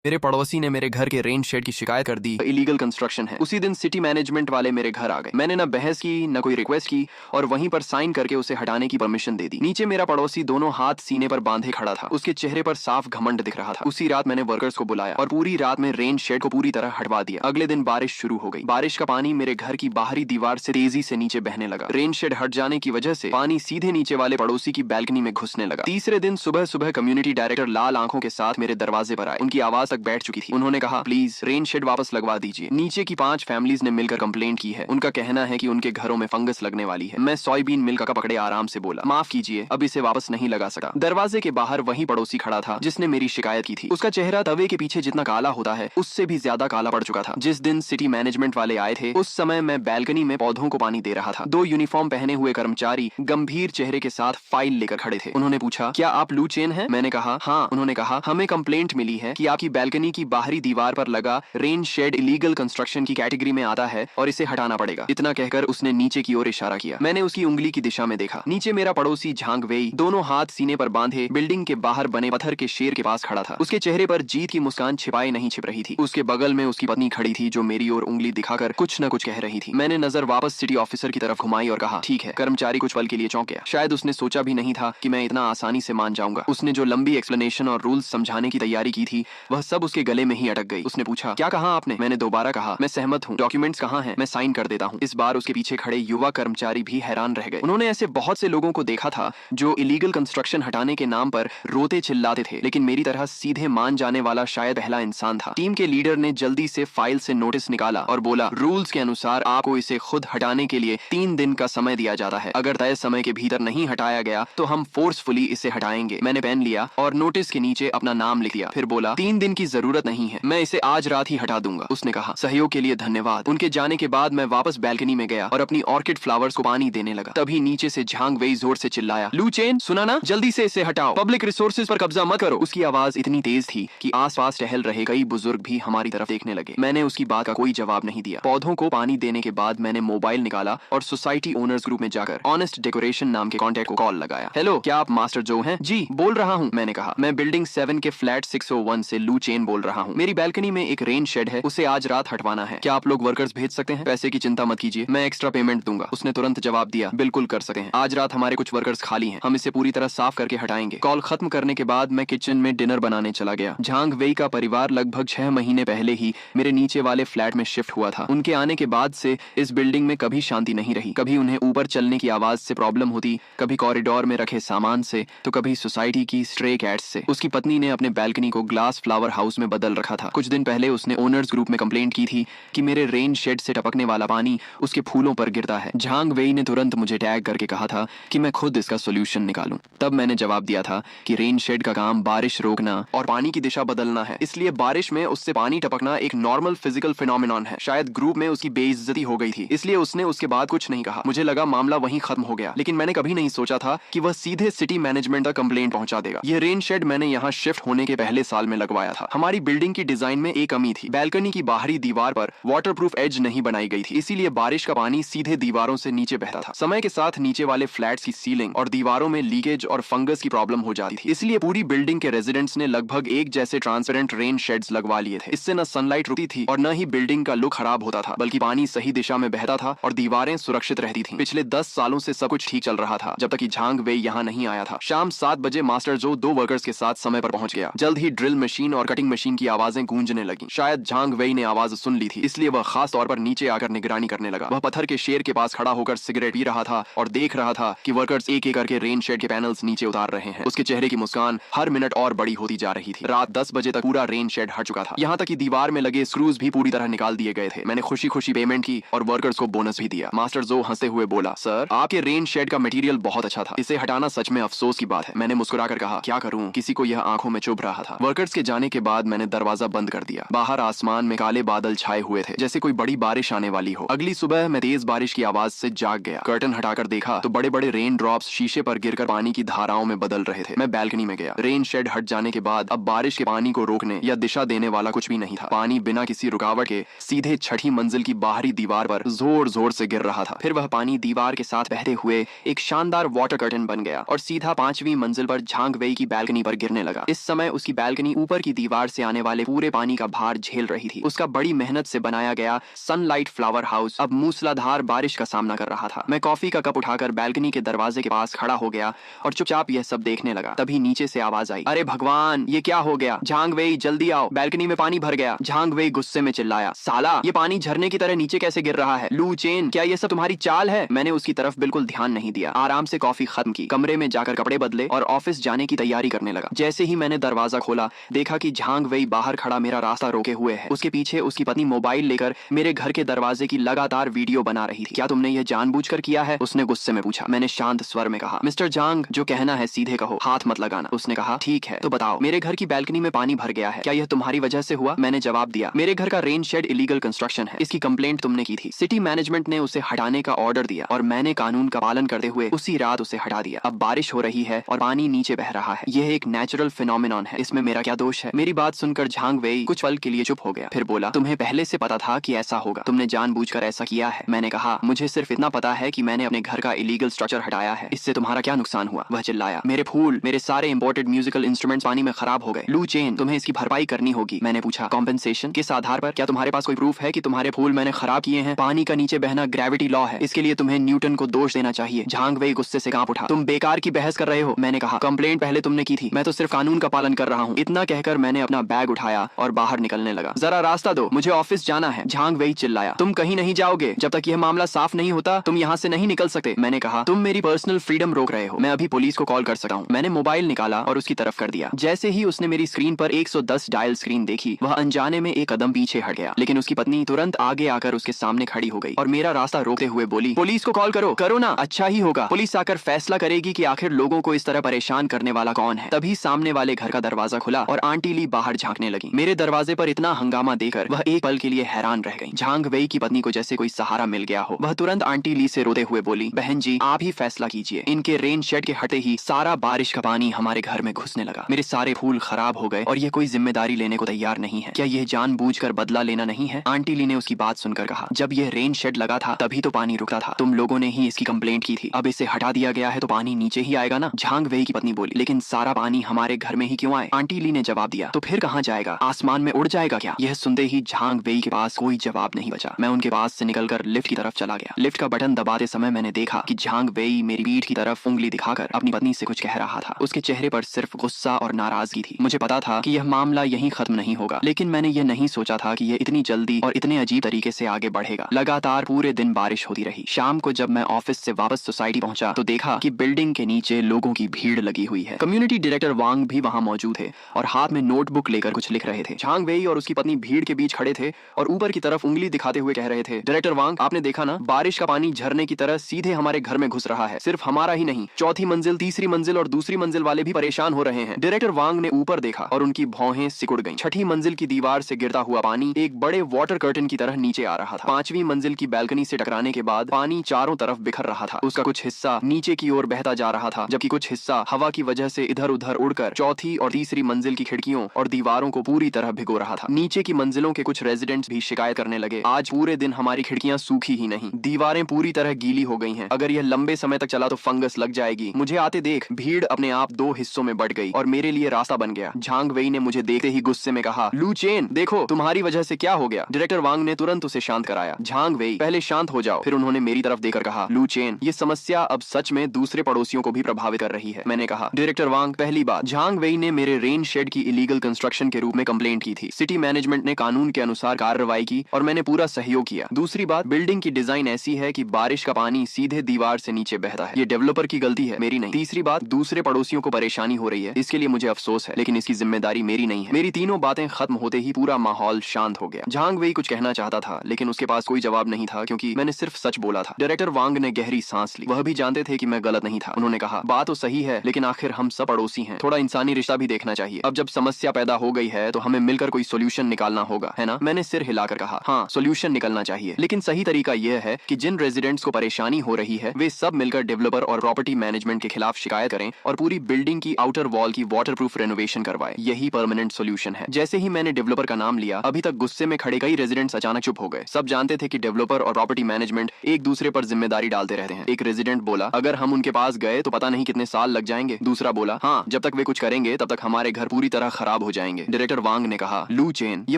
मेरे पड़ोसी ने मेरे घर के रेन शेड की शिकायत कर दी। इलीगल कंस्ट्रक्शन है। उसी दिन सिटी मैनेजमेंट वाले मेरे घर आ गए। मैंने ना बहस की न कोई रिक्वेस्ट की और वहीं पर साइन करके उसे हटाने की परमिशन दे दी। नीचे मेरा पड़ोसी दोनों हाथ सीने पर बांधे खड़ा था। उसके चेहरे पर साफ घमंड दिख रहा था। उसी रात मैंने वर्कर्स को बुलाया और पूरी रात में रेन शेड को पूरी तरह हटवा दिया। अगले दिन बारिश शुरू हो गई। बारिश का पानी मेरे घर की बाहरी दीवार से तेजी से नीचे बहने लगा। रेन शेड हट जाने की वजह से पानी सीधे नीचे वाले पड़ोसी की बैल्कनी में घुसने लगा। तीसरे दिन सुबह सुबह कम्युनिटी डायरेक्टर लाल आंखों के साथ मेरे दरवाजे पर आए। उनकी आवाज तक बैठ चुकी थी। उन्होंने कहा, प्लीज रेन शेड वापस लगवा दीजिए। नीचे की 5 फैमिलीज ने मिलकर कंप्लेंट की है। उनका कहना है कि उनके घरों में फंगस लगने वाली है। मैं सोयाबीन मिल्क का पकड़े आराम से बोला, माफ कीजिए, अब इसे वापस नहीं लगा सकता। दरवाजे के बाहर वही पड़ोसी खड़ा था जिसने मेरी शिकायत की थी। उसका चेहरा तवे के पीछे जितना काला होता है उससे भी ज्यादा काला पड़ चुका था। जिस दिन सिटी मैनेजमेंट वाले आए थे उस समय मैं बैल्कनी में पौधों को पानी दे रहा था। 2 यूनिफॉर्म पहने हुए कर्मचारी गंभीर चेहरे के साथ फाइल लेकर खड़े थे। उन्होंने पूछा, क्या आप लू चेन हैं? मैंने कहा, हाँ। उन्होंने कहा, हमें कंप्लेंट मिली है कि आपकी बैल्कनी की बाहरी दीवार पर लगा रेन शेड इलीगल कंस्ट्रक्शन की कैटेगरी में आता है और इसे हटाना पड़ेगा। इतना कहकर उसने नीचे की ओर इशारा किया। मैंने उसकी उंगली की दिशा में देखा। नीचे मेरा पड़ोसी झांग वेई दोनों हाथ सीने पर बांधे बिल्डिंग के बाहर बने पत्थर के शेर के पास खड़ा था। उसके चेहरे पर जीत की मुस्कान छिपाए नहीं छिप रही थी। उसके बगल में उसकी पत्नी खड़ी थी जो मेरी ओर उंगली दिखाकर कुछ न कुछ कह रही थी। मैंने नजर वापस सिटी ऑफिसर की तरफ घुमाई और कहा, ठीक है। कर्मचारी कुछ पल के लिए चौंक गया। शायद उसने सोचा भी नहीं था कि मैं इतना आसानी से मान जाऊंगा। उसने जो लंबी एक्सप्लेनेशन और रूल्स समझाने की तैयारी की थी वह सब उसके गले में ही अटक गई। उसने पूछा, क्या कहा आपने? मैंने दोबारा कहा, मैं सहमत हूँ, डॉक्यूमेंट्स कहाँ हैं? मैं साइन कर देता हूँ। इस बार उसके पीछे खड़े युवा कर्मचारी भी हैरान रह गए। उन्होंने ऐसे बहुत से लोगों को देखा था जो इलीगल कंस्ट्रक्शन हटाने के नाम पर रोते चिल्लाते थे, लेकिन मेरी तरह सीधे मान जाने वाला शायद पहला इंसान था। टीम के लीडर ने जल्दी से फाइल से नोटिस निकाला और बोला, रूल्स के अनुसार आपको इसे खुद हटाने के लिए 3 दिन का समय दिया जाता है। अगर तय समय के भीतर नहीं हटाया गया तो हम फोर्सफुली इसे हटाएंगे। मैंने पेन लिया और नोटिस के नीचे अपना नाम लिख दिया। फिर बोला, 3 दिन की जरूरत नहीं है, मैं इसे आज रात ही हटा दूंगा। उसने कहा, सहयोग के लिए धन्यवाद। उनके जाने के बाद मैं वापस बैल्कनी में गया और अपनी ऑर्किड फ्लावर्स को पानी देने लगा। तभी नीचे से झांग वेई जोर से चिल्लाया, लू चेन, सुना ना? जल्दी से इसे हटाओ, पब्लिक रिसोर्सेज पर कब्जा मत करो। उसकी आवाज इतनी तेज थी कि आसपास टहल रहे कई बुजुर्ग भी हमारी तरफ देखने लगे। मैंने उसकी बात का कोई जवाब नहीं दिया। पौधों को पानी देने के बाद मैंने मोबाइल निकाला और सोसाइटी ओनर्स ग्रुप में जाकर ऑनेस्ट डेकोरेशन नाम के कॉन्टैक्ट को कॉल लगाया। हेलो, क्या आप मास्टर जो हैं? जी, बोल रहा हूँ। मैंने कहा, मैं बिल्डिंग 7 के फ्लैट 601 से लू चेन बोल रहा हूँ। मेरी बैल्कनी में एक रेन शेड है, उसे आज रात हटवाना है। क्या आप लोग वर्कर्स भेज सकते हैं? पैसे की चिंता मत कीजिए, मैं एक्स्ट्रा पेमेंट दूंगा। उसने तुरंत जवाब दिया, बिल्कुल कर सकते हैं। आज रात हमारे कुछ वर्कर्स खाली हैं, हम इसे पूरी तरह साफ करके हटाएंगे। कॉल खत्म करने के बाद मैं किचन में डिनर बनाने चला गया। झांग वेई का परिवार लगभग 6 महीने पहले ही मेरे नीचे वाले फ्लैट में शिफ्ट हुआ था। उनके आने के बाद से इस बिल्डिंग में कभी शांति नहीं रही। कभी उन्हें ऊपर चलने की आवाज से प्रॉब्लम होती, कभी कॉरिडोर में रखे सामान से, तो कभी सोसाइटी की स्ट्रे कैट्स से। उसकी पत्नी ने अपने बैल्कनी को ग्लास फ्लावर हाउस में बदल रखा था। कुछ दिन पहले उसने ओनर्स ग्रुप में कंप्लेंट की थी कि मेरे रेन शेड से टपकने वाला पानी उसके फूलों पर गिरता है। झांग वेई ने तुरंत मुझे टैग करके कहा था कि मैं खुद इसका सोल्यूशन निकालूं। तब मैंने जवाब दिया था कि रेन शेड का काम बारिश रोकना और पानी की दिशा बदलना है, इसलिए बारिश में उससे पानी टपकना एक नॉर्मल फिजिकल फिनोमिनॉन है। शायद ग्रुप में उसकी बेइज्जती हो गई थी, इसलिए उसने उसके बाद कुछ नहीं कहा। मुझे लगा मामला वहीं खत्म हो गया, लेकिन मैंने कभी नहीं सोचा था कि वह सीधे सिटी मैनेजमेंट तक कंप्लेंट पहुंचा देगा। यह रेन शेड मैंने यहाँ शिफ्ट होने के पहले साल में लगवाया था। हमारी बिल्डिंग की डिजाइन में एक कमी थी, बैल्कनी की बाहरी दीवार पर वाटरप्रूफ एज नहीं बनाई गई थी, इसीलिए बारिश का पानी सीधे दीवारों से नीचे बहता था। समय के साथ नीचे वाले फ्लैट्स की सीलिंग और दीवारों में लीकेज और फंगस की प्रॉब्लम हो जाती थी, इसलिए पूरी बिल्डिंग के रेजिडेंट्स ने लगभग एक जैसे ट्रांसपेरेंट रेन शेड्स लगवा लिए थे। इससे न सनलाइट रुकती थी और न ही बिल्डिंग का लुक खराब होता था, बल्कि पानी सही दिशा में बहता था और दीवारें सुरक्षित रहती थीं। पिछले 10 सालों से सब कुछ ठीक चल रहा था, जब तक कि झांग वेई यहाँ नहीं आया था। शाम 7 बजे मास्टर जो 2 वर्कर्स के साथ समय पर पहुंच गया। जल्द ही ड्रिल मशीन और कटिंग मशीन की आवाजें गूंजने लगी। शायद झांग वेई ने आवाज सुन ली थी, इसलिए वह खास तौर पर नीचे आकर निगरानी करने लगा। वह पत्थर के शेर के पास खड़ा होकर सिगरेट पी रहा था और देख रहा था कि वर्कर्स एक एक करके रेन शेड के पैनल्स नीचे उतार रहे हैं। उसके चेहरे की मुस्कान हर मिनट और बड़ी होती जा रही थी। रात 10 बजे तक पूरा रेन शेड हट चुका था, यहाँ तक कि दीवार में लगे स्क्रूज भी पूरी तरह निकाल दिए गए थे। मैंने खुशी खुशी पेमेंट की और वर्कर्स को बोनस भी दिया। मास्टर जो हंसते हुए बोला, सर, आपके रेन शेड का मटेरियल बहुत अच्छा था, इसे हटाना सच में अफसोस की बात है। मैंने मुस्कुराकर कहा, क्या करूं, किसी को यह आंखों में चुभ रहा था। वर्कर्स के जाने के बाद मैंने दरवाजा बंद कर दिया। बाहर आसमान में काले बादल छाए हुए थे, जैसे कोई बड़ी बारिश आने वाली हो। अगली सुबह मैं तेज बारिश की आवाज से जाग गया। कर्टन हटाकर देखा तो बड़े बड़े रेन ड्रॉप्स शीशे पर गिरकर पानी की धाराओं में बदल रहे थे। मैं बैल्कनी में गया। रेन शेड हट जाने के बाद अब बारिश के पानी को रोकने या दिशा देने वाला कुछ भी नहीं था। पानी बिना किसी रुकावट के सीधे छठी मंजिल की बाहरी दीवार पर जोर जोर से गिर रहा था। फिर वह पानी दीवार के साथ बहते हुए एक शानदार वाटर कर्टन बन गया और सीधा 5वीं मंजिल पर झांग वेई की बैल्कनी पर गिरने लगा। इस समय उसकी बैल्कनी ऊपर की दीवार दीवार से आने वाले पूरे पानी का भार झेल रही थी। उसका बड़ी मेहनत से बनाया गया सनलाइट फ्लावर हाउस अब मूसलाधार बारिश का सामना कर रहा था। मैं कॉफी का कप उठाकर बैल्कनी के दरवाजे के पास खड़ा हो गया और चुपचाप यह सब देखने लगा। तभी नीचे से आवाज आई, अरे भगवान, ये क्या हो गया? झांग वेई, जल्दी आओ, बैल्कनी में पानी भर गया। झांग वेई गुस्से में चिल्लाया, साला, ये पानी झरने की तरह नीचे कैसे गिर रहा है? लू चेन, क्या ये सब तुम्हारी चाल है? मैंने उसकी तरफ बिल्कुल ध्यान नहीं दिया। आराम से कॉफी खत्म की, कमरे में जाकर कपड़े बदले और ऑफिस जाने की तैयारी करने लगा। जैसे ही मैंने दरवाजा खोला, देखा कि झांग वेई बाहर खड़ा मेरा रास्ता रोके हुए है। उसके पीछे उसकी पत्नी मोबाइल लेकर मेरे घर के दरवाजे की लगातार वीडियो बना रही थी। क्या तुमने ये जानबूझकर किया है? उसने गुस्से में पूछा। मैंने शांत स्वर में कहा, मिस्टर झांग, जो कहना है सीधे कहो, हाथ मत लगाना। उसने कहा, ठीक है तो बताओ, मेरे घर की बैल्कनी में पानी भर गया है, क्या यह तुम्हारी वजह से हुआ? मैंने जवाब दिया, मेरे घर का रेन शेड इलीगल कंस्ट्रक्शन है, इसकी कंप्लेंट तुमने की थी। सिटी मैनेजमेंट ने उसे हटाने का ऑर्डर दिया और मैंने कानून का पालन करते हुए उसी रात उसे हटा दिया। अब बारिश हो रही है और पानी नीचे बह रहा है। यह एक नेचुरल फिनोमिनॉन है, इसमें मेरा क्या दोष है? मेरी बात सुनकर झांग वेई कुछ पल के लिए चुप हो गया, फिर बोला, तुम्हें पहले से पता था कि ऐसा होगा, तुमने जानबूझकर ऐसा किया है? मैंने कहा, मुझे सिर्फ इतना पता है कि मैंने अपने घर का इलीगल स्ट्रक्चर हटाया है, इससे तुम्हारा क्या नुकसान हुआ? वह चिल्लाया, मेरे फूल, मेरे सारे इंपोर्टेड म्यूजिकल इंस्ट्रूमेंट्स पानी में खराब हो गए। लू चेन, तुम्हें इसकी भरपाई करनी होगी। मैंने पूछा, कॉम्पेंसेशन किस आधार पर? क्या तुम्हारे पास कोई प्रूफ है कि तुम्हारे फूल मैंने खराब किए हैं? पानी का नीचे बहना ग्रेविटी लॉ है, इसके लिए तुम्हें न्यूटन को दोष देना चाहिए। झांग वेई गुस्से से कांप उठा, तुम बेकार की बहस कर रहे हो। मैंने कहा, कंप्लेंट पहले तुमने की थी, मैं तो सिर्फ कानून का पालन कर रहा हूँ। इतना कहकर मैंने अपना बैग उठाया और बाहर निकलने लगा। जरा रास्ता दो, मुझे ऑफिस जाना है। झांग वेई चिल्लाया, तुम कहीं नहीं जाओगे जब तक यह मामला साफ नहीं होता, तुम यहाँ से नहीं निकल सकते। मैंने कहा, तुम मेरी पर्सनल फ्रीडम रोक रहे हो, मैं अभी पुलिस को कॉल कर सकता हूँ। मैंने मोबाइल निकाला और उसकी तरफ कर दिया। जैसे ही उसने मेरी स्क्रीन पर 110 डायल स्क्रीन देखी, वह अनजाने में एक कदम पीछे हट गया, लेकिन उसकी पत्नी तुरंत आगे आकर उसके सामने खड़ी हो गई और मेरा रास्ता रोकते हुए बोली, पुलिस को कॉल करो। करो ना, अच्छा ही होगा, पुलिस आकर फैसला करेगी कि आखिर लोगों को इस तरह परेशान करने वाला कौन है। तभी सामने वाले घर का दरवाजा खुला और आंटी ली बाहर झांकने लगी। मेरे दरवाजे पर इतना हंगामा देखकर वह एक पल के लिए हैरान रह गई। झांग वेई की पत्नी को जैसे कोई सहारा मिल गया हो। वह तुरंत आंटी ली से रोते हुए बोली, बहन जी, आप ही फैसला कीजिए। इनके रेन शेड के हटे ही सारा बारिश का पानी हमारे घर में घुसने लगा। मेरे सारे फूल खराब हो गए और ये कोई जिम्मेदारी लेने को तैयार नहीं है। क्या यह जानबूझकर बदला लेना नहीं है? आंटी ली ने उसकी बात सुनकर कहा, जब यह रेन शेड लगा था तभी तो पानी रुकता था, तुम लोगों ने ही इसकी कंप्लेंट की थी, अब इसे हटा दिया गया है तो पानी नीचे ही आएगा ना। झांग वेई की पत्नी बोली, लेकिन सारा पानी हमारे घर में ही क्यों आए? आंटी ली ने जवाब दिया, तो फिर कहाँ जाएगा? आसमान में उड़ जाएगा क्या? यह सुनते ही झांग वेई के पास कोई जवाब नहीं बचा। मैं उनके पास से निकलकर लिफ्ट की तरफ चला गया। लिफ्ट का बटन दबाते समय मैंने देखा कि झांग वेई मेरी पीठ की तरफ उंगली दिखाकर अपनी पत्नी से कुछ कह रहा था। उसके चेहरे पर सिर्फ गुस्सा और नाराजगी थी। मुझे पता था कि यह मामला यहीं खत्म नहीं होगा, लेकिन मैंने यह नहीं सोचा था कि यह इतनी जल्दी और इतने अजीब तरीके से आगे बढ़ेगा। लगातार पूरे दिन बारिश होती रही। शाम को जब मैं ऑफिस से वापस सोसाइटी पहुंचा तो देखा कि बिल्डिंग के नीचे लोगों की भीड़ लगी हुई है। कम्युनिटी डायरेक्टर वांग भी वहां मौजूद थे और हाथ में नोटबुक लेकर कुछ लिख रहे थे। झांग वेई और उसकी पत्नी भीड़ के बीच खड़े थे और ऊपर की तरफ उंगली दिखाते हुए कह रहे थे, डायरेक्टर वांग, आपने देखा ना, बारिश का पानी झरने की तरह सीधे हमारे घर में घुस रहा है। सिर्फ हमारा ही नहीं, चौथी मंजिल, तीसरी मंजिल और दूसरी मंजिल वाले भी परेशान हो रहे हैं। डायरेक्टर वांग ने ऊपर देखा और उनकी भौहें सिकुड़ गईं। छठी मंजिल की दीवार से गिरता हुआ पानी एक बड़े वाटर कर्टन की तरह नीचे आ रहा था। पांचवी मंजिल की बैल्कनी से टकराने के बाद पानी चारों तरफ बिखर रहा था। उसका कुछ हिस्सा नीचे की ओर बहता जा रहा था, जबकि कुछ हिस्सा हवा की वजह से इधर उधर उड़कर चौथी और तीसरी मंजिल की खिड़कियों और दीवारों को पूरी तरह भिगो रहा था। नीचे की मंजिलों के कुछ रेजिडेंट्स भी शिकायत करने लगे, आज पूरे दिन हमारी खिड़कियां सूखी ही नहीं, दीवारें पूरी तरह गीली हो गई हैं। अगर यह लंबे समय तक चला तो फंगस लग जाएगी। मुझे आते देख भीड़ अपने आप दो हिस्सों में बढ़ गई और मेरे लिए रास्ता बन गया। झांग वेई ने मुझे देखते ही गुस्से में कहा, लू चेन, देखो तुम्हारी वजह से क्या हो गया। डायरेक्टर वांग ने तुरंत उसे शांत कराया। झांग वेई, पहले शांत हो जाओ। फिर उन्होंने मेरी तरफ देखकर कहा, लू चेन, ये समस्या अब सच में दूसरे पड़ोसियों को भी प्रभावित कर रही है। मैंने कहा, डायरेक्टर वांग, पहली बात, झांग वेई ने मेरे रेन शेड की इलीगल कंस्ट्रक्शन के रूप में कंप्लेंट की थी। सिटी मैनेजमेंट ने कानून के अनुसार कार्रवाई की और मैंने पूरा सहयोग किया। दूसरी बात, बिल्डिंग की डिजाइन ऐसी है कि बारिश का पानी सीधे दीवार से नीचे बहता है। ये डेवलपर की गलती है, मेरी नहीं। तीसरी बात, दूसरे पड़ोसियों को परेशानी हो रही है, इसके लिए मुझे अफसोस है, लेकिन इसकी जिम्मेदारी मेरी नहीं है। मेरी तीनों बातें खत्म होते ही पूरा माहौल शांत हो गया। झांग वेई कुछ कहना चाहता था, लेकिन उसके पास कोई जवाब नहीं था क्योंकि मैंने सिर्फ सच बोला था। डायरेक्टर वांग ने गहरी सांस ली। वह भी जानते थे कि मैं गलत नहीं था। उन्होंने कहा, बात तो सही है, लेकिन आखिर हम सब पड़ोसी हैं, थोड़ा इंसानी रिश्ता भी देखना चाहिए। अब जब समस्या पैदा हो गई है तो हमें मिलकर कोई सोल्यूशन निकालना होगा, है ना? मैंने सिर हिलाकर कहा, हाँ, सोल्यूशन निकलना चाहिए, लेकिन सही तरीका यह है कि जिन रेजिडेंट्स को परेशानी हो रही है वे सब मिलकर डेवलपर और प्रॉपर्टी मैनेजमेंट के खिलाफ शिकायत करें और पूरी बिल्डिंग की आउटर वॉल की वाटरप्रूफ रेनोवेशन करवाएं। यही परमानेंट सोल्यूशन है। जैसे ही मैंने डेवलपर का नाम लिया, अभी तक गुस्से में खड़े कई रेजिडेंट्स अचानक चुप हो गए। सब जानते थे कि डेवलपर और प्रॉपर्टी मैनेजमेंट एक दूसरे पर जिम्मेदारी डालते रहते हैं। एक रेजिडेंट बोला, अगर हम उनके पास गए तो पता नहीं कितने साल लग जाएंगे। दूसरा बोला, हाँ, जब तक वे कुछ करेंगे तब तक हमारे घर पूरी तरह खराब खराब हो जाएंगे। डायरेक्टर वांग ने कहा, लू चेन, ये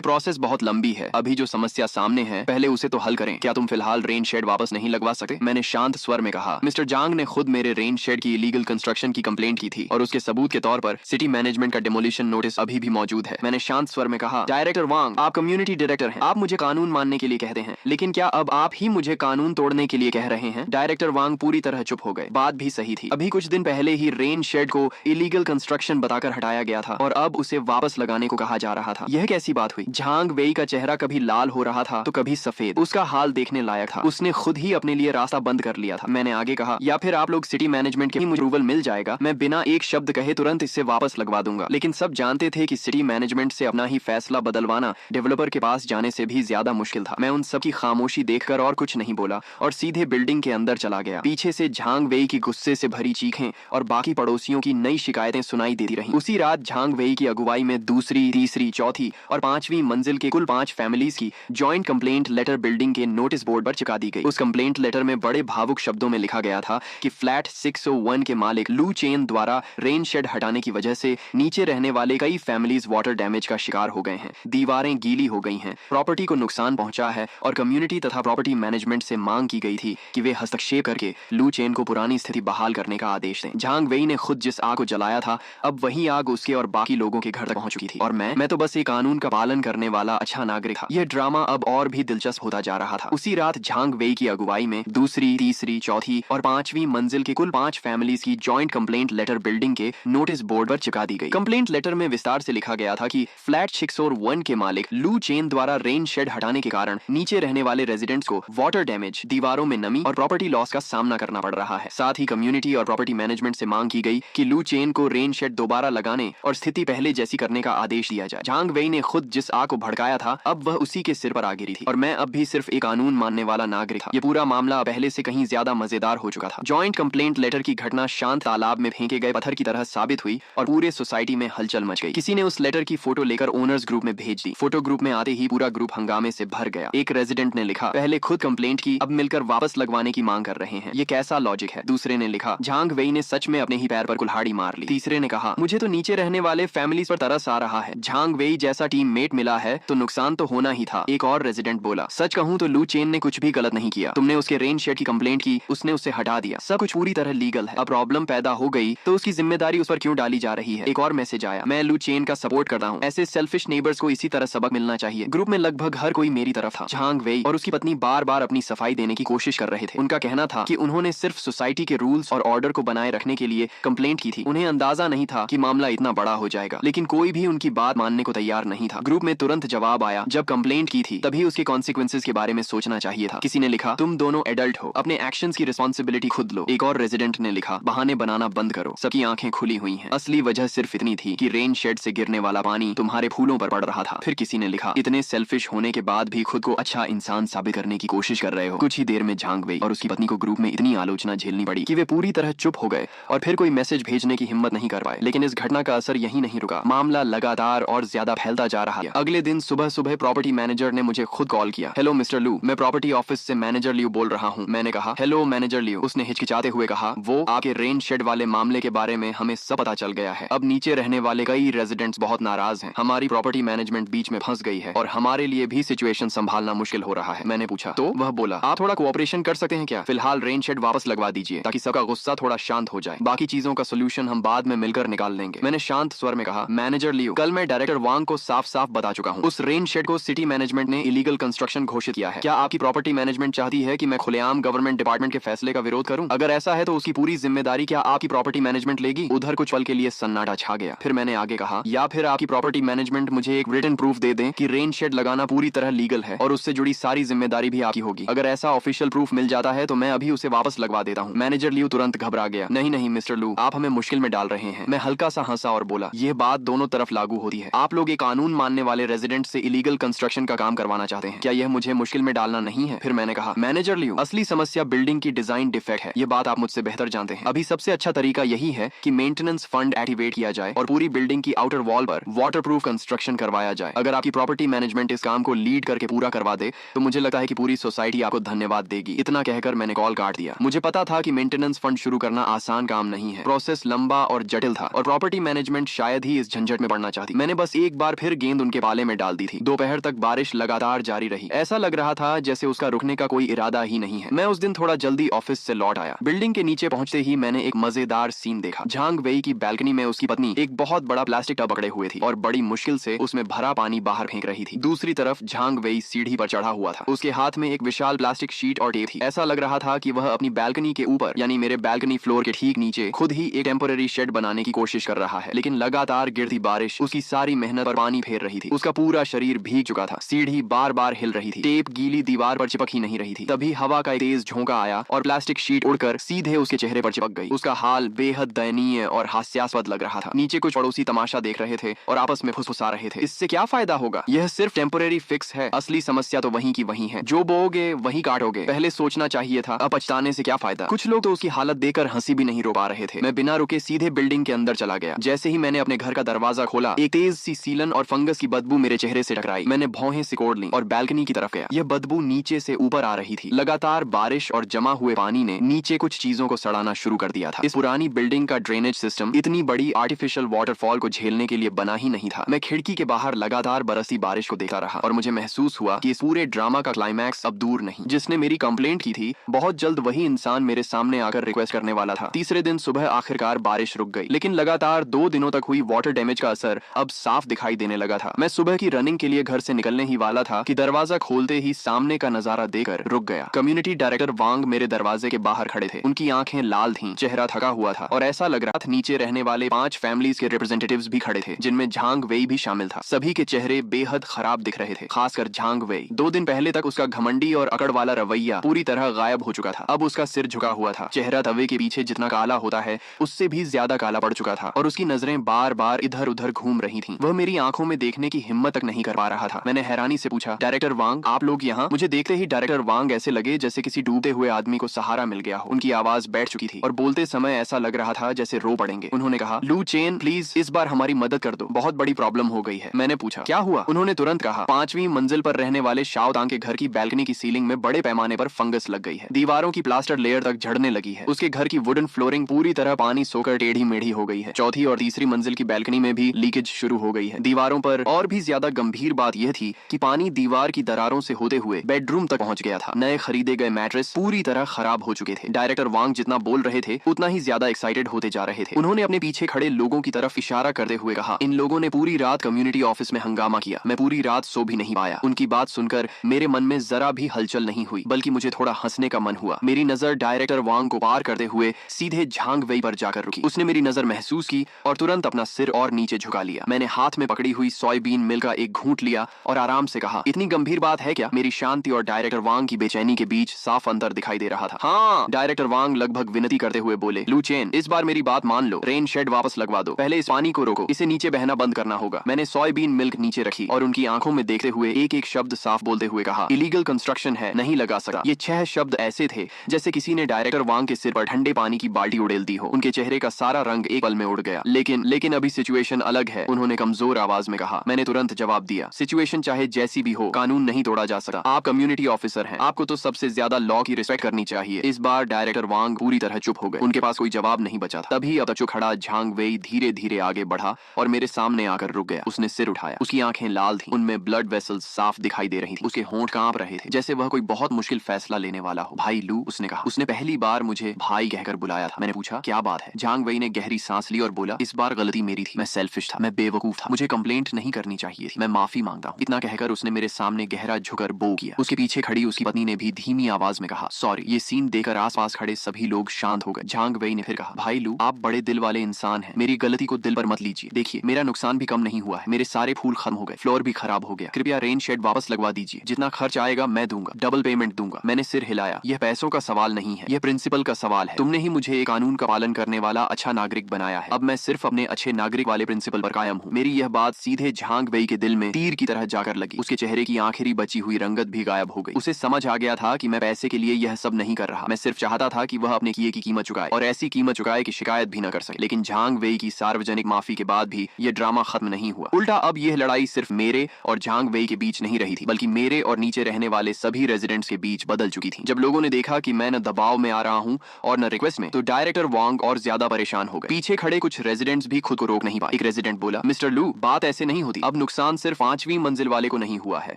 प्रोसेस बहुत लंबी है, अभी जो समस्या सामने है पहले उसे तो हल करें। क्या तुम फिलहाल रेन शेड वापस नहीं लगवा सकते? मैंने शांत स्वर में कहा। मिस्टर जांग ने खुद मेरे रेन शेड की इलीगल कंस्ट्रक्शन की कंप्लेंट की थी और उसके सबूत के तौर पर सिटी मैनेजमेंट का डिमोलिशन नोटिस अभी भी मौजूद है। मैंने शांत स्वर में कहा, डायरेक्टर वांग, आप कम्युनिटी डायरेक्टर हैं, आप मुझे कानून मानने के लिए कहते हैं, लेकिन क्या अब आप ही मुझे कानून तोड़ने के लिए कह रहे हैं? डायरेक्टर वांग पूरी तरह चुप हो गए। बात भी सही थी, अभी कुछ दिन पहले ही रेन शेड को इलीगल कंस्ट्रक्शन बताकर हटाया गया था और अब उसे वापस लगाने को कहा जा रहा था। यह कैसी बात हुई? झांग वेई का चेहरा कभी लाल हो रहा था तो कभी सफेद, उसका हाल देखने लायक था। उसने खुद ही अपने लिए रास्ता बंद कर लिया था। मैंने आगे कहा, या फिर आप लोग सिटी मैनेजमेंट के अप्रूवल मिल जाएगा, मैं बिना एक शब्द कहे तुरंत इससे वापस लगवा दूंगा। लेकिन सब जानते थे कि सिटी मैनेजमेंट से अपना ही फैसला बदलवाना डेवलपर के पास जाने से भी ज्यादा मुश्किल था। मैं उन सब की खामोशी देखकर और कुछ नहीं बोला और सीधे बिल्डिंग के अंदर चला गया। पीछे से झांग वेई की गुस्से से भरी चीखें और बाकी पड़ोसियों की नई शिकायतें सुनाई देती रहीं। उसी रात झांग वेई की अगुवाई में दूसरी, तीसरी, चौथी और पांचवी मंजिल के कुल 5 फैमिलीज की जॉइंट कंप्लेंट लेटर बिल्डिंग के नोटिस बोर्ड पर चिपका दी गई। उस कंप्लेंट लेटर में बड़े भावुक शब्दों में लिखा गया था कि फ्लैट 601 के मालिक लू चेन द्वारा रेन शेड हटाने की वजह से नीचे रहने वाले कई फैमिलीज वाटर डैमेज का शिकार हो गए हैं, दीवारें गीली हो गई हैं, प्रॉपर्टी को नुकसान पहुंचा है और कम्युनिटी तथा प्रॉपर्टी मैनेजमेंट से मांग की गई थी कि वे हस्तक्षेप करके लू चेन को पुरानी स्थिति बहाल करने का आदेश दें। झांग वेई ने खुद जिस आग को जलाया था, अब वही आग उसके और बाकी लोगों के घर तक पहुंच चुकी थी और मैं तो बस एक कानून का पालन करने वाला अच्छा नागरिक था। यह ड्रामा अब और भी दिलचस्प होता जा रहा था। उसी रात झांग वेई की अगुवाई में दूसरी, तीसरी, चौथी और पांचवी मंजिल के कुल 5 फैमिलीज की जॉइंट कंप्लेंट लेटर बिल्डिंग के नोटिस बोर्ड पर चिपका दी गई। कंप्लेंट लेटर में विस्तार से लिखा गया था कि फ्लैट 601 के मालिक लू चेन द्वारा रेन शेड हटाने के कारण नीचे रहने वाले रेजिडेंट्स को वाटर डैमेज, दीवारों में नमी और प्रॉपर्टी लॉस का सामना करना पड़ रहा है। साथ ही कम्युनिटी और प्रॉपर्टी मैनेजमेंट से मांग की गई कि लू चेन को रेन शेड दोबारा लगाने और स्थिति पहले जैसी करने का आदेश दिया जाए। झांग वेई ने खुद जिस आग को भड़काया था, अब वह उसी के सिर पर आ गिरी थी और मैं अब भी सिर्फ एक कानून मानने वाला नागरिक था। ये पूरा मामला पहले से कहीं ज्यादा मजेदार हो चुका था। जॉइंट कंप्लेंट लेटर की घटना शांत तालाब में फेंके गए पत्थर की तरह साबित हुई और पूरे सोसाइटी में हलचल मच गई। किसी ने उस लेटर की फोटो लेकर ओनर्स ग्रुप में भेज दी। फोटो ग्रुप में आते ही पूरा ग्रुप हंगामे से भर गया। एक रेजिडेंट ने लिखा, पहले खुद कंप्लेंट की, अब मिलकर वापस लगवाने की मांग कर रहे हैं, ये कैसा लॉजिक है? दूसरे ने लिखा, झांग वेई ने सच में अपने ही पैर पर कुल्हाड़ी मार ली। तीसरे ने कहा, मुझे तो नीचे रहने वाले फैमिलीज पर तरस आ रहा है, झांग वेई जैसा टीम मेट मिला है तो नुकसान तो होना ही था। एक और रेजिडेंट बोला, सच कहूं तो लू चेन ने कुछ भी गलत नहीं किया, तुमने उसके रेन शेड की कंप्लेंट की, उसने उसे हटा दिया, सब कुछ पूरी तरह लीगल है। अब प्रॉब्लम पैदा हो गई तो उसकी जिम्मेदारी उस पर क्यों डाली जा रही है? एक और मैसेज आया, मैं लू चेन का सपोर्ट करता हूँ, ऐसे सेल्फिश नेबर्स को इसी तरह सबक मिलना चाहिए। ग्रुप में लगभग हर कोई मेरी तरफ था। झांग वेई और उसकी पत्नी बार बार अपनी सफाई देने की कोशिश कर रहे थे। उनका कहना था कि उन्होंने सिर्फ सोसाइटी के रूल्स और ऑर्डर को बनाए रखने के लिए कंप्लेंट की थी, उन्हें अंदाजा नहीं था कि मामला इतना बड़ा हो जाएगा। लेकिन कोई भी उनकी बात मानने को तैयार नहीं था। ग्रुप में तुरंत जवाब आया, जब कंप्लेंट की थी तभी उसके कॉन्सिक्वेंसेज के बारे में सोचना चाहिए था। किसी ने लिखा, तुम दोनों एडल्ट हो, अपने एक्शंस की रिस्पॉन्सिबिलिटी खुद लो। एक और रेजिडेंट ने लिखा, बहाने बनाना बंद करो। सबकी आंखें खुली हुई हैं, असली वजह सिर्फ इतनी थी कि रेन शेड से गिरने वाला पानी तुम्हारे फूलों पर पड़ रहा था। फिर किसी ने लिखा, इतने सेल्फिश होने के बाद भी खुद को अच्छा इंसान साबित करने की कोशिश कर रहे हो। कुछ ही देर में झांग वेई और उसकी पत्नी को ग्रुप में इतनी आलोचना झेलनी पड़ी कि वे पूरी तरह चुप हो गए और फिर कोई मैसेज भेजने की हिम्मत नहीं कर पाए। लेकिन इस घटना का असर यही नहीं रुका, मामला लगातार और ज्यादा फैलता जा रहा है। अगले दिन सुबह सुबह प्रॉपर्टी मैनेजर ने मुझे खुद कॉल किया। हेलो मिस्टर लू, मैं प्रॉपर्टी ऑफिस से मैनेजर लियू बोल रहा हूँ। मैंने कहा, हेलो मैनेजर लियू। उसने हिचकिचाते हुए कहा, वो आपके रेन शेड वाले मामले के बारे में हमें सब पता चल गया है। अब नीचे रहने वाले कई रेजिडेंट्स बहुत नाराज हैं। हमारी प्रॉपर्टी मैनेजमेंट बीच में फंस गई है और हमारे लिए भी सिचुएशन संभालना मुश्किल हो रहा है। मैंने पूछा, तो वह बोला, आप थोड़ा कोऑपरेशन कर सकते हैं क्या? फिलहाल रेन शेड वापस लगवा दीजिए ताकि सबका गुस्सा थोड़ा शांत हो जाए, बाकी चीजों का सोल्यूशन हम बाद में मिलकर निकाल लेंगे। मैंने शांत स्वर में कहा, मैनेजर लियू, कल मैं डायरेक्टर वांग को साफ साफ बता चुका हूँ, उस रेन शेड को सिटी मैनेजमेंट ने इलीगल कंस्ट्रक्शन घोषित किया है। क्या आपकी प्रॉपर्टी मैनेजमेंट चाहती है कि मैं खुलेआम गवर्नमेंट डिपार्टमेंट के फैसले का विरोध करूं? अगर ऐसा है तो उसकी पूरी जिम्मेदारी क्या आपकी प्रॉपर्टी मैनेजमेंट लेगी? उधर कुछ पल के लिए सन्नाटा छा गया। फिर मैंने आगे कहा, या फिर आपकी प्रॉपर्टी मैनेजमेंट मुझे एक रिटन प्रूफ दे दें कि रेन शेड लगाना पूरी तरह लीगल है और उससे जुड़ी सारी जिम्मेदारी भी आपकी होगी। अगर ऐसा ऑफिशियल प्रूफ मिल जाता है तो मैं अभी उसे वापस लगवा देता हूँ। मैनेजर लियू तुरंत घबरा गया। नहीं नहीं मिस्टर लू, आप हमें मुश्किल में डाल रहे हैं। मैं हल्का सा हंसा और बोला, यह बात दोनों तरफ लागू होती है। आप लोग एक कानून मानने वाले रेजिडेंट से इलीगल कंस्ट्रक्शन का काम करवाना चाहते हैं, क्या यह मुझे मुश्किल में डालना नहीं है? फिर मैंने कहा, मैनेजर लियू, असली समस्या बिल्डिंग की डिजाइन डिफेक्ट है, ये बात आप मुझसे बेहतर जानते हैं। अभी सबसे अच्छा तरीका यही है कि मेंटेनेंस फंड एक्टिवेट किया जाए और पूरी बिल्डिंग की आउटर वॉल पर वाटरप्रूफ कंस्ट्रक्शन करवाया जाए। अगर आपकी प्रॉपर्टी मैनेजमेंट इस काम को लीड करके पूरा करवा दे तो मुझे लगता है कि पूरी सोसाइटी आपको धन्यवाद देगी। इतना कहकर मैंने कॉल काट दिया। मुझे पता था कि मेंटेनेंस फंड शुरू करना आसान काम नहीं है, प्रोसेस लंबा और जटिल था और प्रॉपर्टी मैनेजमेंट शायद ही इस झंझट झंझट में पड़ना चाहती। मैंने बस एक बार फिर गेंद उनके पाले में डाल दी थी। दोपहर तक बारिश लगातार जारी रही। ऐसा लग रहा था जैसे उसका रुकने का कोई इरादा ही नहीं है। मैं उस दिन थोड़ा जल्दी ऑफिस से लौट आया। बिल्डिंग के नीचे पहुंचते ही मैंने एक मजेदार सीन देखा। झांग वेई की बैल्कनी में उसकी पत्नी एक बहुत बड़ा प्लास्टिक टब पकड़े हुए थी और बड़ी मुश्किल से उसमें भरा पानी बाहर फेंक रही थी। दूसरी तरफ झांग वेई सीढ़ी पर चढ़ा हुआ था। उसके हाथ में एक विशाल प्लास्टिक शीट और टेप थी। ऐसा लग रहा था कि वह अपनी बैल्कनी के ऊपर यानी मेरे बैल्कनी फ्लोर के ठीक नीचे खुद ही एक टेम्पररी शेड बनाने की कोशिश कर रहा है। लेकिन लगातार गिरती बारिश उसकी सारी मेहनत पर पानी फेर रही थी। उसका पूरा शरीर भीग चुका था। सीढ़ी बार बार हिल रही थी। टेप गीली दीवार पर चिपक ही नहीं रही थी। तभी हवा का एक तेज झोंका आया और प्लास्टिक शीट उड़कर सीधे उसके चेहरे पर चिपक गई। उसका हाल बेहद दयनीय और हास्यास्पद लग रहा था। नीचे कुछ पड़ोसी तमाशा देख रहे थे और आपस में फुसफुसा रहे थे। इससे क्या फायदा होगा? यह सिर्फ टेम्पररी फिक्स है। असली समस्या तो वहीं की वहीं है। जो बोओगे वहीं काटोगे। पहले सोचना चाहिए था। अब पछताने से क्या फायदा? कुछ लोग तो उसकी हालत देखकर हंसी भी नहीं रोक पा रहे थे। मैं बिना रुके सीधे बिल्डिंग के अंदर चला गया। जैसे ही मैंने अपने घर का दरवाजा खोला, एक तेज सी सीलन और फंगस की बदबू मेरे चेहरे से टकराई। मैंने भौहें सिकोड़ ली और बैल्कनी की तरफ गया। यह बदबू नीचे से ऊपर आ रही थी। लगातार बारिश और जमा हुए पानी ने नीचे कुछ चीजों को सड़ाना शुरू कर दिया था। इस पुरानी बिल्डिंग का ड्रेनेज सिस्टम इतनी बड़ी आर्टिफिशियल वाटरफॉल को झेलने के लिए बना ही नहीं था। मैं खिड़की के बाहर लगातार बरसी बारिश को देखता रहा और मुझे महसूस हुआ कि इस पूरे ड्रामा का क्लाइमैक्स अब दूर नहीं। जिसने मेरी कंप्लेंट की थी, बहुत जल्द वही इंसान मेरे सामने आकर रिक्वेस्ट करने वाला था। तीसरे दिन सुबह आखिरकार बारिश रुक गई, लेकिन लगातार 2 दिनों तक हुई वाटर डैमेज का असर अब साफ दिखाई देने लगा था। मैं सुबह की रनिंग के लिए घर से निकलने ही वाला था कि दरवाजा खोलते ही सामने का नजारा देखकर रुक गया। कम्युनिटी डायरेक्टर वांग मेरे दरवाजे के बाहर खड़े थे। उनकी आंखें लाल थीं, चेहरा थका हुआ था और ऐसा लग रहा था नीचे रहने वाले 5 फैमिलीज के रिप्रेजेंटेटिव्स भी खड़े थे, जिनमें झांग वेई भी शामिल था। सभी के चेहरे बेहद खराब दिख रहे थे, खासकर झांग वेई। 2 दिन पहले तक उसका घमंडी और अकड़ वाला रवैया पूरी तरह गायब हो चुका था। अब उसका सिर झुका हुआ था। चेहरा तवे के पीछे जितना काला होता है, उससे भी ज्यादा काला पड़ चुका था और उसकी नजरें बार बार इधर उधर घूम रही थीं। वह मेरी आंखों में देखने की हिम्मत तक नहीं कर पा रहा था। मैंने हैरानी से पूछा, डायरेक्टर वांग, आप लोग यहाँ? मुझे देखते ही डायरेक्टर वांग ऐसे लगे जैसे किसी डूबते हुए आदमी को सहारा मिल गया हो। उनकी आवाज बैठ चुकी थी और बोलते समय ऐसा लग रहा था जैसे रो पड़ेंगे। उन्होंने कहा, लू चेन, प्लीज इस बार हमारी मदद कर दो, बहुत बड़ी प्रॉब्लम हो गई है। मैंने पूछा, क्या हुआ? उन्होंने तुरंत कहा, 5वीं मंजिल पर रहने वाले शाओ तांग के घर की बैल्कनी की सीलिंग में बड़े पैमाने पर फंगस लग गई है। दीवारों की प्लास्टर लेयर तक झड़ने लगी है। उसके घर की वुडन फ्लोरिंग पूरी तरह पानी सोकर टेढ़ी मेढ़ी हो गई है। चौथी और तीसरी मंजिल की बैल्कनी में भी लीकेज शुरू हो गई है दीवारों पर। और भी ज्यादा गंभीर बात यह थी कि पानी दीवार की दरारों से होते हुए बेडरूम तक पहुंच गया था। नए खरीदे गए मैट्रेस पूरी तरह खराब हो चुके थे। डायरेक्टर वांग जितना बोल रहे थे, उतना ही ज्यादा एक्साइटेड होते जा रहे थे। उन्होंने अपने पीछे खड़े लोगों की तरफ इशारा करते हुए कहा, इन लोगों ने पूरी रात कम्युनिटी ऑफिस में हंगामा किया। मैं पूरी रात सो भी नहीं पाया। उनकी बात सुनकर मेरे मन में जरा भी हलचल नहीं हुई, बल्कि मुझे थोड़ा हंसने का मन हुआ। मेरी नजर डायरेक्टर वांग को पार करते हुए सीधे झांग वेई पर जाकर रुकी। उसने मेरी नजर महसूस की और तुरंत अपना सिर और नीचे झुका लिया। मैंने हाथ में पकड़ी हुई सोयाबीन मिल्क का एक घूंट लिया और आराम से कहा, इतनी गंभीर बात है क्या? मेरी शांति और डायरेक्टर वांग की बेचैनी के बीच साफ अंतर दिखाई दे रहा था। हाँ, डायरेक्टर वांग लगभग विनती करते हुए बोले, लू चेन, इस बार मेरी बात मान लो। रेन शेड वापस लगवा दो। पहले इस पानी को रोको, इसे नीचे बहना बंद करना होगा। मैंने सोयाबीन मिल्क नीचे रखी और उनकी आंखों में देखते हुए एक एक शब्द साफ बोलते हुए कहा, इलीगल कंस्ट्रक्शन है, नहीं लगा सकता। ये 6 शब्द ऐसे थे जैसे किसी ने डायरेक्टर वांग के सिर पर ठंडे पानी की बाल्टी उड़ेल दी हो। उनके चेहरे का सारा रंग एक पल में उड़ गया। लेकिन अभी सिचुएशन अलग है, उन्होंने कमजोर आवाज में कहा। मैंने तुरंत जवाब दिया, सिचुएशन चाहे जैसी भी हो, कानून नहीं तोड़ा जा सकता। आप कम्युनिटी ऑफिसर हैं, आपको तो सबसे ज्यादा लॉ की रिस्पेक्ट करनी चाहिए। इस बार डायरेक्टर वांग पूरी तरह चुप हो गए। उनके पास कोई जवाब नहीं बचा था। तभी अब तक खड़ा झांग वेई धीरे धीरे आगे बढ़ा और मेरे सामने आकर रुक गया। उसने सिर उठाया। उसकी आंखें लाल थीं, उनमें ब्लड वेसल्स साफ दिखाई दे रही थी। उसके होंठ कांप रहे थे जैसे वह कोई बहुत मुश्किल फैसला लेने वाला हो। भाई लू, उसने कहा। उसने पहली बार मुझे भाई कहकर बुलाया था। मैंने पूछा, क्या बात है? झांग वेई ने गहरी सांस ली और बोला, इस बार गलती मेरी थी। मैं सेल्फिश था, मैं बेवकूफ था, मुझे कंप्लेंट नहीं करनी चाहिए थी। मैं माफी मांगता हूँ। इतना कहकर उसने मेरे सामने गहरा झुकर बो किया। उसके पीछे खड़ी उसकी पत्नी ने भी धीमी आवाज में कहा, सॉरी। ये सीन देखकर आसपास खड़े सभी लोग शांत हो गए। झांग वेई ने फिर कहा, भाई लू, आप बड़े दिल वाले इंसान हैं, मेरी गलती को दिल पर मत लीजिए। देखिए, मेरा नुकसान भी कम नहीं हुआ है। मेरे सारे फूल खत्म हो गए, फ्लोर भी खराब हो गया। कृपया रेन शेड वापस लगवा दीजिए। जितना खर्च आएगा मैं दूंगा, डबल पेमेंट दूंगा। मैंने सिर हिलाया। यह पैसों का सवाल नहीं है, यह प्रिंसिपल का सवाल है। तुमने ही मुझे एक कानून का पालन करने वाला अच्छा नागरिक बनाया है। अब मैं सिर्फ अपने अच्छे नागरिक वाले प्रिंसिपल पर कायम हूँ। मेरी यह बात सीधे झांग वेई के दिल में तीर की तरह जाकर लगी। उसके चेहरे की आखिरी बची हुई रंगत भी गायब हो गई। उसे समझ आ गया था कि मैं पैसे के लिए यह सब नहीं कर रहा। मैं सिर्फ चाहता था कि वह अपने किए की कीमत चुकाए और ऐसी कीमत चुकाए कि शिकायत भी न कर सके। लेकिन झांग वेई की सार्वजनिक माफी के बाद भी यह ड्रामा खत्म नहीं हुआ। उल्टा अब यह लड़ाई सिर्फ मेरे और झांग वेई के बीच नहीं रही थी, बल्कि मेरे और नीचे रहने वाले सभी रेजिडेंट्स के बीच बदल चुकी थी। जब लोगों ने देखा कि मैं न दबाव में आ रहा हूँ और न रिक्वेस्ट में, तो डायरेक्टर वांग और ज्यादा परेशान हो गए। पीछे खड़े कुछ रेजिडेंट्स भी खुद को रोक नहीं पाए। एक रेजिडेंट बोला, मिस्टर लू, बात ऐसे नहीं होती। अब नुकसान सिर्फ 5वीं मंजिल वाले को नहीं हुआ है,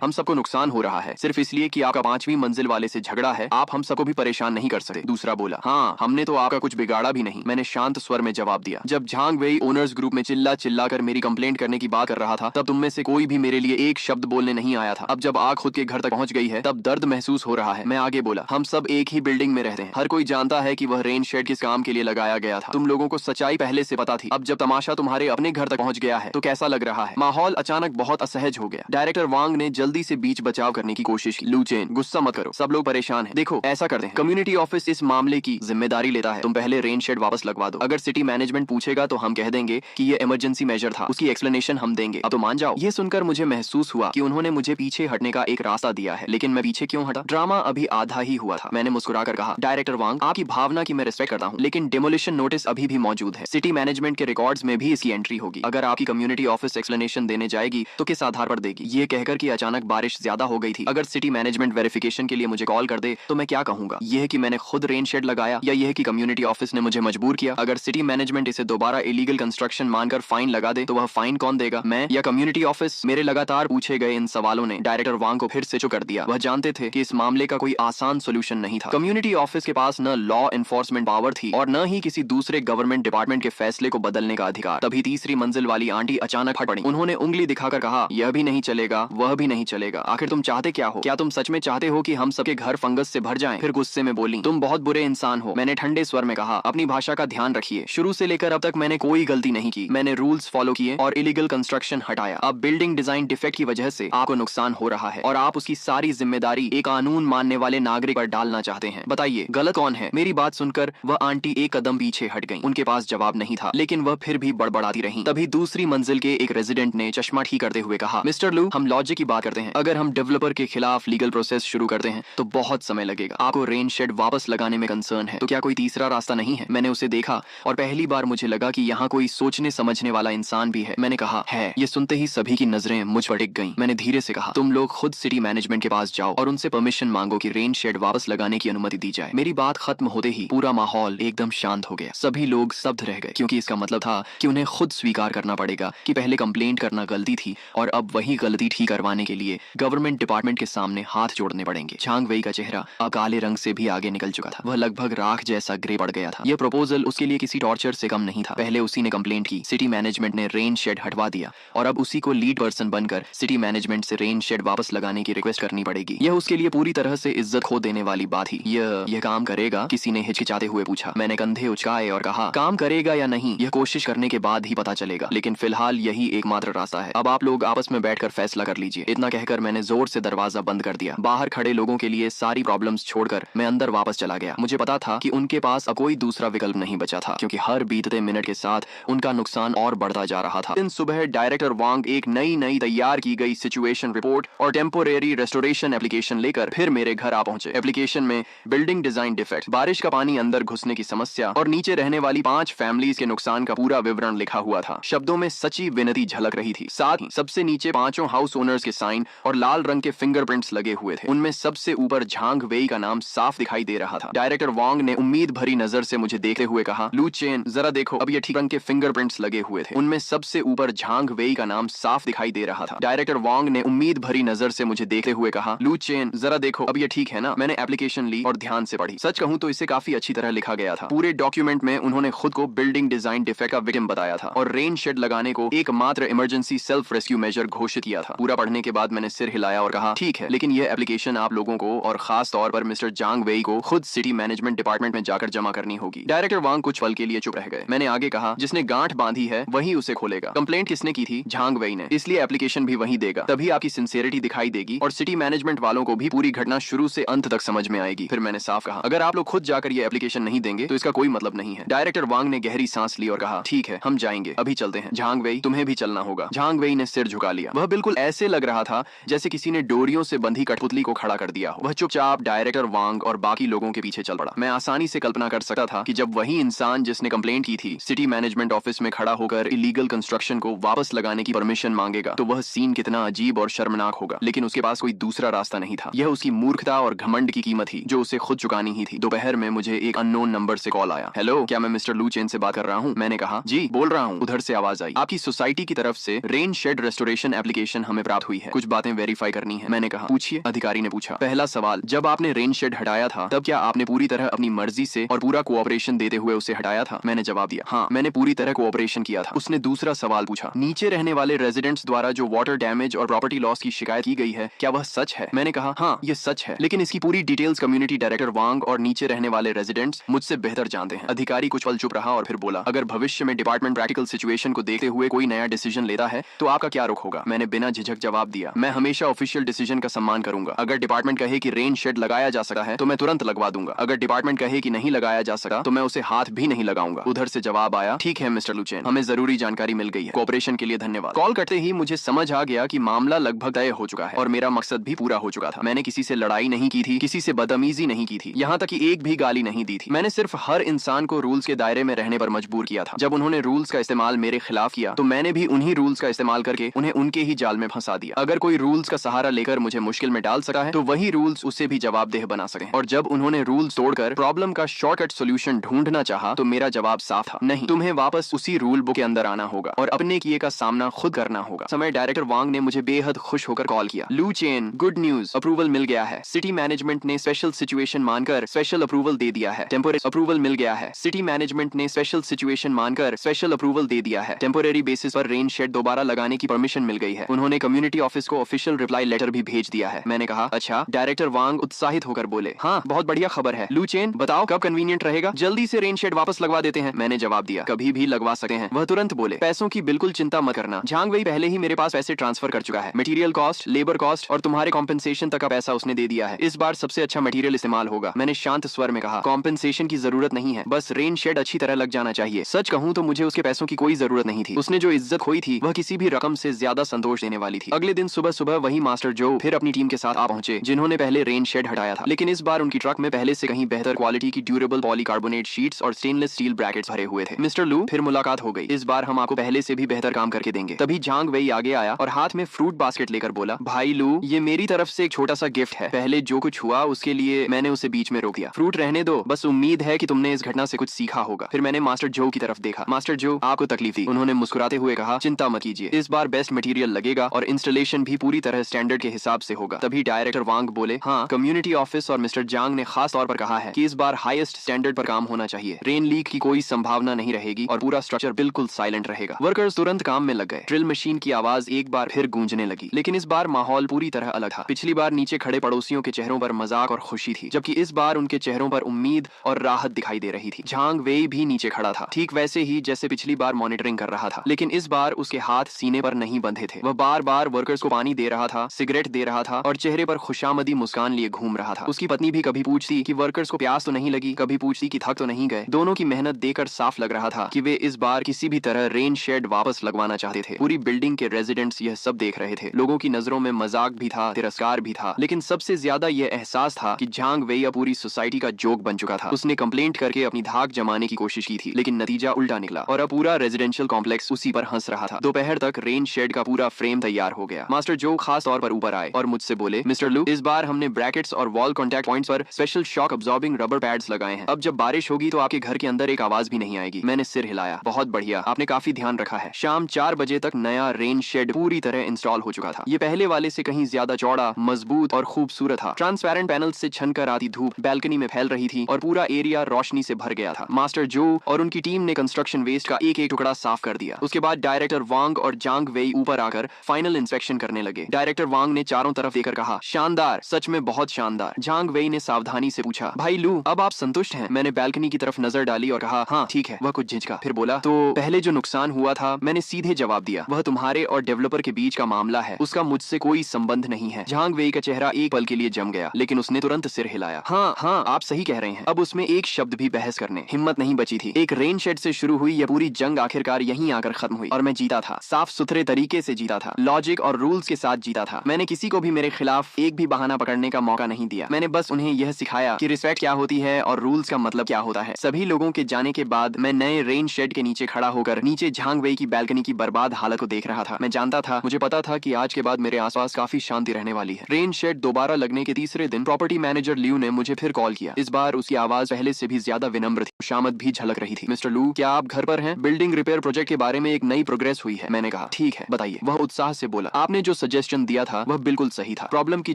हम सबको नुकसान हो रहा है। सिर्फ इसलिए कि आपका 5वीं मंजिल वाले से झगड़ा है, आप हम सबको भी परेशान नहीं कर सकते। दूसरा बोला, हाँ, हमने तो आपका कुछ बिगाड़ा भी नहीं। मैंने शांत स्वर में जवाब दिया, जब झांग वेई ओनर्स ग्रुप में चिल्ला चिल्ला कर मेरी कंप्लेंट करने की बात कर रहा था, तब तुम में से कोई भी मेरे लिए एक शब्द बोलने नहीं आया था। अब जब आग खुद के घर तक पहुंच गई है, तब दर्द महसूस हो रहा है। मैं आगे बोला, हम सब एक ही बिल्डिंग में रहते हैं, हर कोई जानता है कि वह रेन शेड किस काम के लिए लगाया गया था। तुम लोगों को सच्चाई पहले से पता थी। अब जब तमाशा तुम्हारे अपने घर तक पहुंच गया है तो कैसा लग रहा है? माहौल अचानक बहुत असहज हो गया। डायरेक्टर वांग ने जल्दी से बीच बचाव करने की कोशिश की। लू चेन, गुस्सा मत करो, सब लोग परेशान हैं। देखो, ऐसा करते हैं, कम्युनिटी ऑफिस इस मामले की जिम्मेदारी लेता है। तुम पहले रेन शेड वापस लगवा दो। अगर सिटी मैनेजमेंट पूछेगा तो हम कह देंगे कि ये इमरजेंसी मेजर था, उसकी एक्सप्लेनेशन हम देंगे। अब तो मान जाओ। ये सुनकर मुझे महसूस हुआ कि उन्होंने मुझे पीछे हटने का एक रास्ता दिया है, लेकिन मैं पीछे क्यों हटा? ड्रामा अभी आधा ही हुआ था। मैंने मुस्कुराकर कहा, डायरेक्टर वांग, आपकी भावना की मैं रिस्पेक्ट करता हूँ, लेकिन डेमोलिशन नोटिस अभी भी मौजूद है। सिटी मैनेजमेंट के रिकॉर्ड्स में भी इसकी एंट्री होगी। अगर आपकी कम्युनिटी ऑफिस एक्सप्लेनेशन देने जाएगी तो किस आधार पर देगी? ये कहकर कि अचानक बारिश ज्यादा हो गई थी। अगर सिटी मैनेजमेंट वेरिफिकेशन के लिए मुझे कॉल कर दे तो मैं क्या कहूंगा? यह कि मैंने खुद रेन शेड लगाया, या यह कि कम्युनिटी ऑफिस ने मुझे मजबूर किया? अगर सिटी मैनेजमेंट इसे दोबारा इलीगल कंस्ट्रक्शन मानकर फाइन लगा दे तो वह फाइन कौन देगा, मैं या कम्युनिटी ऑफिस? मेरे लगातार पूछे गए इन सवालों ने डायरेक्टर वांग को फिर से चुप कर दिया। वह जानते थे कि इस मामले का कोई आसान सोल्यूशन नहीं था। कम्युनिटी ऑफिस के पास न लॉ एनफोर्समेंट पावर थी और न ही किसी दूसरे गवर्नमेंट डिपार्टमेंट के फैसले को बदलने का अधिकार। तभी तीसरी मंजिल वाली आंटी अचानक फट पड़ी। उन्होंने उंगली दिखाकर कहा, यह भी नहीं चलेगा, वह भी नहीं चलेगा। आखिर तुम चाहते क्या हो? क्या तुम सच में चाहते हो कि हम सबके घर फंगस से भर जाएं? फिर गुस्से में बोली, तुम बहुत बुरे इंसान हो। मैंने ठंडे स्वर में कहा, अपनी भाषा का ध्यान रखिए। शुरू से लेकर अब तक मैंने कोई गलती नहीं की। मैंने रूल्स फॉलो किए और इलीगल कंस्ट्रक्शन हटाया। अब बिल्डिंग डिजाइन डिफेक्ट की वजह से आपको नुकसान हो रहा है और आप उसकी सारी जिम्मेदारी एक कानून मानने वाले नागरिक पर डालना चाहते हैं। बताइए, गलत कौन है? मेरी बात सुनकर वह आंटी एक कदम पीछे हट गईं। उनके पास जवाब नहीं था, लेकिन वह फिर भी बड़बड़ाती रहीं। तभी दूसरी मंजिल के एक रेजिडेंट ने चश्मा ठीक करते हुए कहा, मिस्टर लू, हम लॉजिक की बात करते हैं। अगर हम डेवलपर के खिलाफ लीगल प्रोसेस शुरू करते हैं तो बहुत समय लगेगा। आपको रेन शेड वापस लगाने में कंसर्न है, तो क्या कोई तीसरा रास्ता नहीं है? मैंने उसे देखा और पहली बार मुझे लगा कि यहाँ कोई सोचने समझने वाला इंसान भी है। मैंने कहा, है। ये सुनते ही सभी की नजरें मुझ पर टिक गईं। मैंने धीरे से कहा, तुम लोग खुद सिटी मैनेजमेंट के पास जाओ और उनसे परमिशन मांगो कि रेन शेड वापस लगाने की अनुमति दी जाए। मेरी बात खत्म होते ही पूरा माहौल एकदम शांत हो गया। सभी लोग स्तब्ध रह गए, क्योंकि इसका मतलब था कि उन्हें खुद स्वीकार करना पड़ेगा कि पहले कंप्लेंट करना गलती थी और अब वही गलती ठीक करवाने के लिए गवर्नमेंट डिपार्टमेंट के सामने हाथ जोड़ने पड़ेंगे। झांग वेई का चेहरा अब काले रंग से भी आगे निकल चुका था। वह लगभग राख जैसा ग्रे पड़ गया था। यह प्रपोजल उसके लिए किसी टॉर्चर से कम नहीं था। पहले उसी ने कंप्लेंट की, सिटी मैनेजमेंट ने रेन शेड हटवा दिया और अब उसी को लीड पर्सन बनकर सिटी मैनेजमेंट से रेन शेड वापस लगाने की रिक्वेस्ट करनी पड़ेगी। यह उसके लिए पूरी तरह से इज्जत खो देने वाली बात थी। यह काम करेगा? किसी ने हिचकिचाते हुए पूछा। मैंने कंधे उचकाए और कहा, काम करेगा या नहीं यह कोशिश करने के बाद ही पता चलेगा, लेकिन फिलहाल यही एकमात्र रास्ता है। अब आप लोग आपस में बैठकर फैसला कर लीजिए। इतना कहकर मैंने जोर से दरवाजा बंद कर दिया। बाहर खड़े लोगों के लिए सारी प्रॉब्लम्स छोड़कर मैं अंदर वापस चला गया। मुझे पता था कि उनके पास अब कोई दूसरा विकल्प नहीं बचा था, क्योंकि हर बीतते मिनट के साथ उनका नुकसान और बढ़ता जा रहा था। दिन सुबह डायरेक्टर वांग एक नई तैयार की गई सिचुएशन रिपोर्ट और टेम्पोरेरी रेस्टोरेशन एप्लीकेशन लेकर फिर मेरे घर आ पहुंचे। एप्लीकेशन में बिल्डिंग डिजाइन डिफेक्ट, बारिश का पानी अंदर घुसने की समस्या और नीचे रहने वाली 5 फैमिलीज के नुकसान का पूरा विवरण लिखा हुआ था। शब्दों में सच्ची विनती झलक रही थी। साथ ही सबसे नीचे 5 हाउस ओनर्स के साइन और लाल रंग के फिंगरप्रिंट्स लगे हुए थे। उनमें सबसे ऊपर झांग वेई का नाम साफ दिखाई दे रहा था। डायरेक्टर वांग ने उम्मीद भरी नजर से मुझे देखते हुए कहा, लू चेन, जरा देखो, अब ये ठीक रंग के फिंगरप्रिंट्स लगे हुए थे। उनमें सबसे ऊपर झांग वेई का नाम साफ दिखाई दे रहा था। डायरेक्टर वांग ने उम्मीद भरी नजर से मुझे देखते हुए कहा, लू चेन, जरा देखो, अब ये ठीक है ना? मैंने एप्लीकेशन ली और ध्यान से पढ़ी। सच कहूं तो इसे काफी अच्छी तरह लिखा गया था। पूरे डॉक्यूमेंट में उन्होंने खुद को बिल्डिंग डिजाइन डिफेक्ट का विक्टिम बताया था और रेन शेड लगाने को एकमात्र इमरजेंसी सेल्फ रेस्क्यू मेजर घोषित किया था। पूरा पढ़ने के बाद मैंने सिर हिलाया और कहा, ठीक है, लेकिन यह एप्लीकेशन आप लोगों को और खास तौर पर मिस्टर झांग वेई को खुद सिटी मैनेजमेंट डिपार्टमेंट में जाकर जमा करनी होगी। डायरेक्टर वांग कुछ पल के लिए चुप रह गए। मैंने आगे कहा, जिसने गांठ बांधी है वही उसे खोलेगा। कंप्लेंट किसने की थी? झांग वेई ने, इसलिए एप्लीकेशन भी वही देगा। तभी आपकी सिंसियरिटी दिखाई देगी और सिटी मैनेजमेंट वालों को भी पूरी घटना शुरू से अंत तक समझ में आएगी। फिर मैंने साफ कहा, अगर आप लोग खुद जाकर ये एप्लीकेशन नहीं देंगे तो इसका कोई मतलब नहीं है। डायरेक्टर वांग ने गहरी सांस ली और कहा, ठीक है, हम जाएंगे, अभी चलते हैं। झांग वेई, तुम्हें भी चलना होगा। झांग वेई ने सिर झुका लिया। वह बिल्कुल ऐसे लग रहा था जैसे किसी ने डोरियों से बंधी कठपुतली को खड़ा कर दिया हो। वह चुपचाप डायरेक्टर वांग और बाकी लोगों के पीछे चल पड़ा। मैं आसानी से कल्पना कर सकता था कि जब वही इंसान जिसने कंप्लेंट की थी सिटी मैनेजमेंट ऑफिस में खड़ा होकर इलीगल कंस्ट्रक्शन को वापस लगाने की परमिशन मांगेगा तो वह सीन कितना अजीब और शर्मनाक होगा। लेकिन उसके पास कोई दूसरा रास्ता नहीं था। यह उसकी मूर्खता और घमंड की कीमत थी जो उसे खुद चुकानी ही थी। दोपहर में मुझे एक अननोन नंबर से कॉल आया। हेलो, क्या मैं मिस्टर लू चेन से बात कर रहा हूँ? मैंने कहा, जी बोल रहा हूँ। उधर से आवाज आई, आपकी सोसाइटी की तरफ से रेन शेड रेस्टोरेशन एप्लीकेशन हमें प्राप्त हुई है, कुछ बातें वेरीफाई करनी है। मैंने कहा पूछिए, अधिकारी ने पूछा। पहला सवाल, जब आपने रेन शेड हटाया था तब क्या आपने पूरी तरह अपनी मर्जी से और पूरा कोऑपरेशन देते हुए उसे हटाया था? मैंने जवाब दिया, हाँ मैंने पूरी तरह कोऑपरेशन किया था। उसने दूसरा सवाल पूछा, नीचे रहने वाले रेजिडेंट्स द्वारा जो वाटर डैमेज और प्रॉपर्टी लॉस की शिकायत की गई है, क्या वह सच है? मैंने कहा हाँ ये सच है, लेकिन इसकी पूरी डिटेल्स कम्युनिटी डायरेक्टर वांग और नीचे रहने वाले रेजिडेंट्स मुझसे बेहतर जानते हैं। अधिकारी कुछ पल चुप रहा और फिर बोला, अगर भविष्य में डिपार्टमेंट प्रैक्टिकल सिचुएशन को देखते हुए कोई नया डिसीजन लेता है तो आपका क्या रुख होगा? मैंने बिना झिझक जवाब दिया, मैं हमेशा ऑफिशियल डिसीजन का सम्मान करूंगा। अगर डिपार्टमेंट कहे कि रेन शेड लगाया जा सकता है तो मैं तुरंत लगवा दूंगा। अगर डिपार्टमेंट कहे कि नहीं लगाया जा सकता तो मैं उसे हाथ भी नहीं लगाऊंगा। उधर से जवाब आया, ठीक है मिस्टर लुचेन, हमें जरूरी जानकारी मिल गई है, कोऑपरेशन के लिए धन्यवाद। कॉल करते ही मुझे समझ आ गया कि मामला लगभग तय हो चुका है और मेरा मकसद भी पूरा हो चुका था। मैंने किसी से लड़ाई नहीं की थी, किसी से बदतमीजी नहीं की थी, यहाँ तक कि एक भी गाली नहीं दी थी। मैंने सिर्फ हर इंसान को रूल्स के दायरे में रहने पर मजबूर किया था। जब उन्होंने रूल्स का इस्तेमाल मेरे खिलाफ किया तो मैंने भी उन्हीं रूल्स का इस्तेमाल करके उन्हें उनके ही जाल में फंसा दिया। अगर कोई रूल्स का सहारा लेकर मुझे मुश्किल में डाल सकता है तो वही रूल्स उसे भी जवाबदेह बना सके। और जब उन्होंने रूल्स तोड़कर प्रॉब्लम का शॉर्टकट सोल्यूशन ढूंढना चाहा तो मेरा जवाब साफ था, नहीं, तुम्हें वापस उसी रूल बुक के अंदर आना होगा और अपने किए का सामना खुद करना होगा। समय डायरेक्टर वांग ने मुझे बेहद खुश होकर कॉल किया, लू चेन, गुड न्यूज, अप्रूवल मिल गया है। सिटी मैनेजमेंट ने स्पेशल सिचुएशन मानकर स्पेशल अप्रूवल दे दिया है। टेम्पोरेरी अप्रूवल मिल गया है। सिटी मैनेजमेंट ने स्पेशल सिचुएशन मानकर स्पेशल अप्रूवल दे दिया है। टेम्पोरेरी बेसिस पर रेन शेड दोबारा लगाने की परमिशन मिल गई है। उन्होंने कम्युनिटी ऑफिस को ऑफिशियल रिप्लाई लेटर भी भेज दिया है। मैंने कहा अच्छा। डायरेक्टर वांग उत्साहित होकर बोले, हाँ बहुत बढ़िया खबर है। लू चेन बताओ कब कन्वीनियंट रहेगा, जल्दी से रेन शेड वापस लगवा देते हैं। मैंने जवाब दिया, कभी भी लगवा सकते हैं। वह तुरंत बोले, पैसों की बिल्कुल चिंता मत करना, झांग वही पहले ही मेरे पास पैसे ट्रांसफर कर चुका है। मटेरियल कॉस्ट, लेबर कॉस्ट और तुम्हारे कॉम्पेंसेशन तक का पैसा उसने दे दिया है। इस बार सबसे अच्छा मटेरियल इस्तेमाल होगा। मैंने शांत स्वर में कहा, कॉम्पेंसेशन की जरूरत नहीं है, बस रेन शेड अच्छी तरह लग जाना चाहिए। सच कहूं तो मुझे उसके पैसों की कोई जरूरत नहीं थी। उसने जो इज्जत खोई थी वह किसी भी रकम से ज्यादा संतोष देने वाली थी। अगले दिन सुबह सुबह वही मास्टर जो फिर अपनी टीम के साथ आ पहुंचे जिन्होंने पहले रेन शेड हटाया था, लेकिन इस बार उनकी ट्रक में पहले से कहीं बेहतर क्वालिटी की ड्यूरेबल पॉलीकार्बोनेट शीट्स और स्टेनलेस स्टील ब्रैकेट्स भरे हुए थे। मिस्टर लू, फिर मुलाकात हो गई। इस बार हम आपको पहले से भी बेहतर काम करके देंगे। तभी झांग वही आगे आया और हाथ में फ्रूट बास्केट लेकर बोला, भाई लू, ये मेरी तरफ से एक छोटा सा गिफ्ट है। पहले जो कुछ हुआ उसके लिए मैंने उसे बीच में रोक दिया। फ्रूट रहने दो, बस उम्मीद है कि तुमने इस घटना से कुछ सीखा होगा। फिर मैंने मास्टर जो की तरफ देखा। मास्टर जो, आपको तकलीफ दी? उन्होंने मुस्कुराते हुए कहा, चिंता मत कीजिए, इस बार बेस्ट मटेरियल लगेगा और इंस्टॉलेशन भी पूरी तरह स्टैंडर्ड के हिसाब से होगा। तभी डायरेक्टर वांग बोले, हाँ, कम्युनिटी ऑफिस और मिस्टर जांग ने खास तौर पर कहा है कि इस बार हाईएस्ट स्टैंडर्ड पर काम होना चाहिए। रेन लीक की कोई संभावना नहीं रहेगी और पूरा स्ट्रक्चर बिल्कुल साइलेंट रहेगा। वर्कर्स तुरंत काम में लग गए। ड्रिल मशीन की आवाज एक बार फिर गूंजने लगी, लेकिन इस बार माहौल पूरी तरह अलग था। पिछली बार नीचे खड़े पड़ोसियों के चेहरों पर मजाक और खुशी थी, जबकि इस बार उनके चेहरों पर उम्मीद और राहत दिखाई दे रही थी। झांग वेई भी नीचे खड़ा था, ठीक वैसे ही जैसे पिछली बार मॉनिटरिंग कर रहा था, लेकिन इस बार उसके हाथ सीने पर नहीं बंधे थे। वह बार बार वर्कर्स को पानी दे रहा था, सिगरेट दे रहा था और चेहरे पर खुशामदी मुस्कान लिए घूम रहा था। उसकी पत्नी भी कभी पूछती कि वर्कर्स को प्यास तो नहीं लगी, कभी पूछती कि थक तो नहीं गए। दोनों की मेहनत देखकर साफ लग रहा था कि वे इस बार किसी भी तरह रेन शेड वापस लगवाना चाहते थे। पूरी बिल्डिंग के रेजिडेंट्स यह सब देख रहे थे। लोगों की नजरों में मजाक भी था, तिरस्कार भी था, लेकिन सबसे ज्यादा यह एहसास था कि झांग वेई अब पूरी सोसाइटी का जोक बन चुका था। उसने कंप्लेंट करके अपनी धाक जमाने की कोशिश की थी, लेकिन नतीजा उल्टा निकला और अब पूरा रेजिडेंशियल कॉम्प्लेक्स उसी पर हंस रहा था। दोपहर तक रेन शेड का पूरा फ्रेम तैयार हो गया। मास्टर जो खास तौर पर ऊपर आए और मुझसे बोले, मिस्टर लू, इस बार हमने ब्रैकेट्स और वॉल कॉन्टैक्ट पॉइंट्स पर special shock absorbing rubber pads लगाए हैं। अब जब बारिश होगी तो आपके घर के अंदर एक आवाज भी नहीं आएगी। मैंने सिर हिलाया, बहुत बढ़िया, आपने काफी ध्यान रखा है। शाम 4 बजे तक नया रेन शेड पूरी तरह इंस्टॉल हो चुका था। ये पहले वाले से कहीं ज्यादा चौड़ा, मजबूत और खूबसूरत था। ट्रांसपेरेंट पैनल से छनकर आती धूप बैल्कनी में फैल रही थी और पूरा एरिया रोशनी से भर गया था। मास्टर जो और उनकी टीम ने कंस्ट्रक्शन वेस्ट का एक एक टुकड़ा साफ कर दिया। उसके बाद डायरेक्टर वांग और जांग वेई ऊपर आकर फाइनल इंस्पेक्शन करने लगे। डायरेक्टर वांग ने चारों तरफ देखकर कहा, शानदार, सच में बहुत शानदार। जांग वेई ने सावधानी से पूछा, भाई लू, अब आप संतुष्ट हैं? मैंने बैल्कनी की तरफ नजर डाली और कहा, हाँ ठीक है। वह कुछ झिझका, फिर बोला, तो पहले जो नुकसान हुआ था, मैंने सीधे जवाब दिया, वह तुम्हारे और डेवलपर के बीच का मामला है, उसका मुझसे कोई संबंध नहीं है। जांग वेई का चेहरा एक पल के लिए जम गया, लेकिन उसने तुरंत सिर हिलाया। हाँ हाँ, आप सही कह रहे हैं। अब उसमें एक शब्द भी बहस करने हिम्मत नहीं बची थी। एक रेन शेड से शुरू हुई यह पूरी जंग आखिरकार यहीं आकर खत्म हुई और मैं जीता था। साफ सुथरे तरीके से जीता था, लॉजिक और रूल्स के साथ जीता था। मैंने किसी को भी मेरे खिलाफ एक भी बहाना पकड़ने का मौका नहीं दिया। मैंने बस उन्हें यह सिखाया कि रिस्पेक्ट क्या होती है और रूल्स का मतलब क्या होता है। सभी लोगों के जाने के बाद मैं नए रेन शेड के नीचे खड़ा होकर नीचे झांग वेई की बैल्कनी की बर्बाद हालत को देख रहा था। मैं जानता था, मुझे पता था कि आज के बाद मेरे आसपास काफी शांति रहने वाली है। रेन शेड दोबारा लगने के तीसरे दिन प्रॉपर्टी मैनेजर लियू ने मुझे फिर कॉल किया। इस बार उसकी आवाज पहले से भी ज्यादा विनम्र थी, शामत भी झलक रही थी। मिस्टर लू, क्या आप घर पर हैं? बिल्डिंग रिपेयर प्रोजेक्ट के बारे में एक नई प्रोग्रेस हुई है। मैंने कहा ठीक है बताइए। वह उत्साह से बोला, आपने जो सजेशन दिया था वह बिल्कुल सही था। प्रॉब्लम की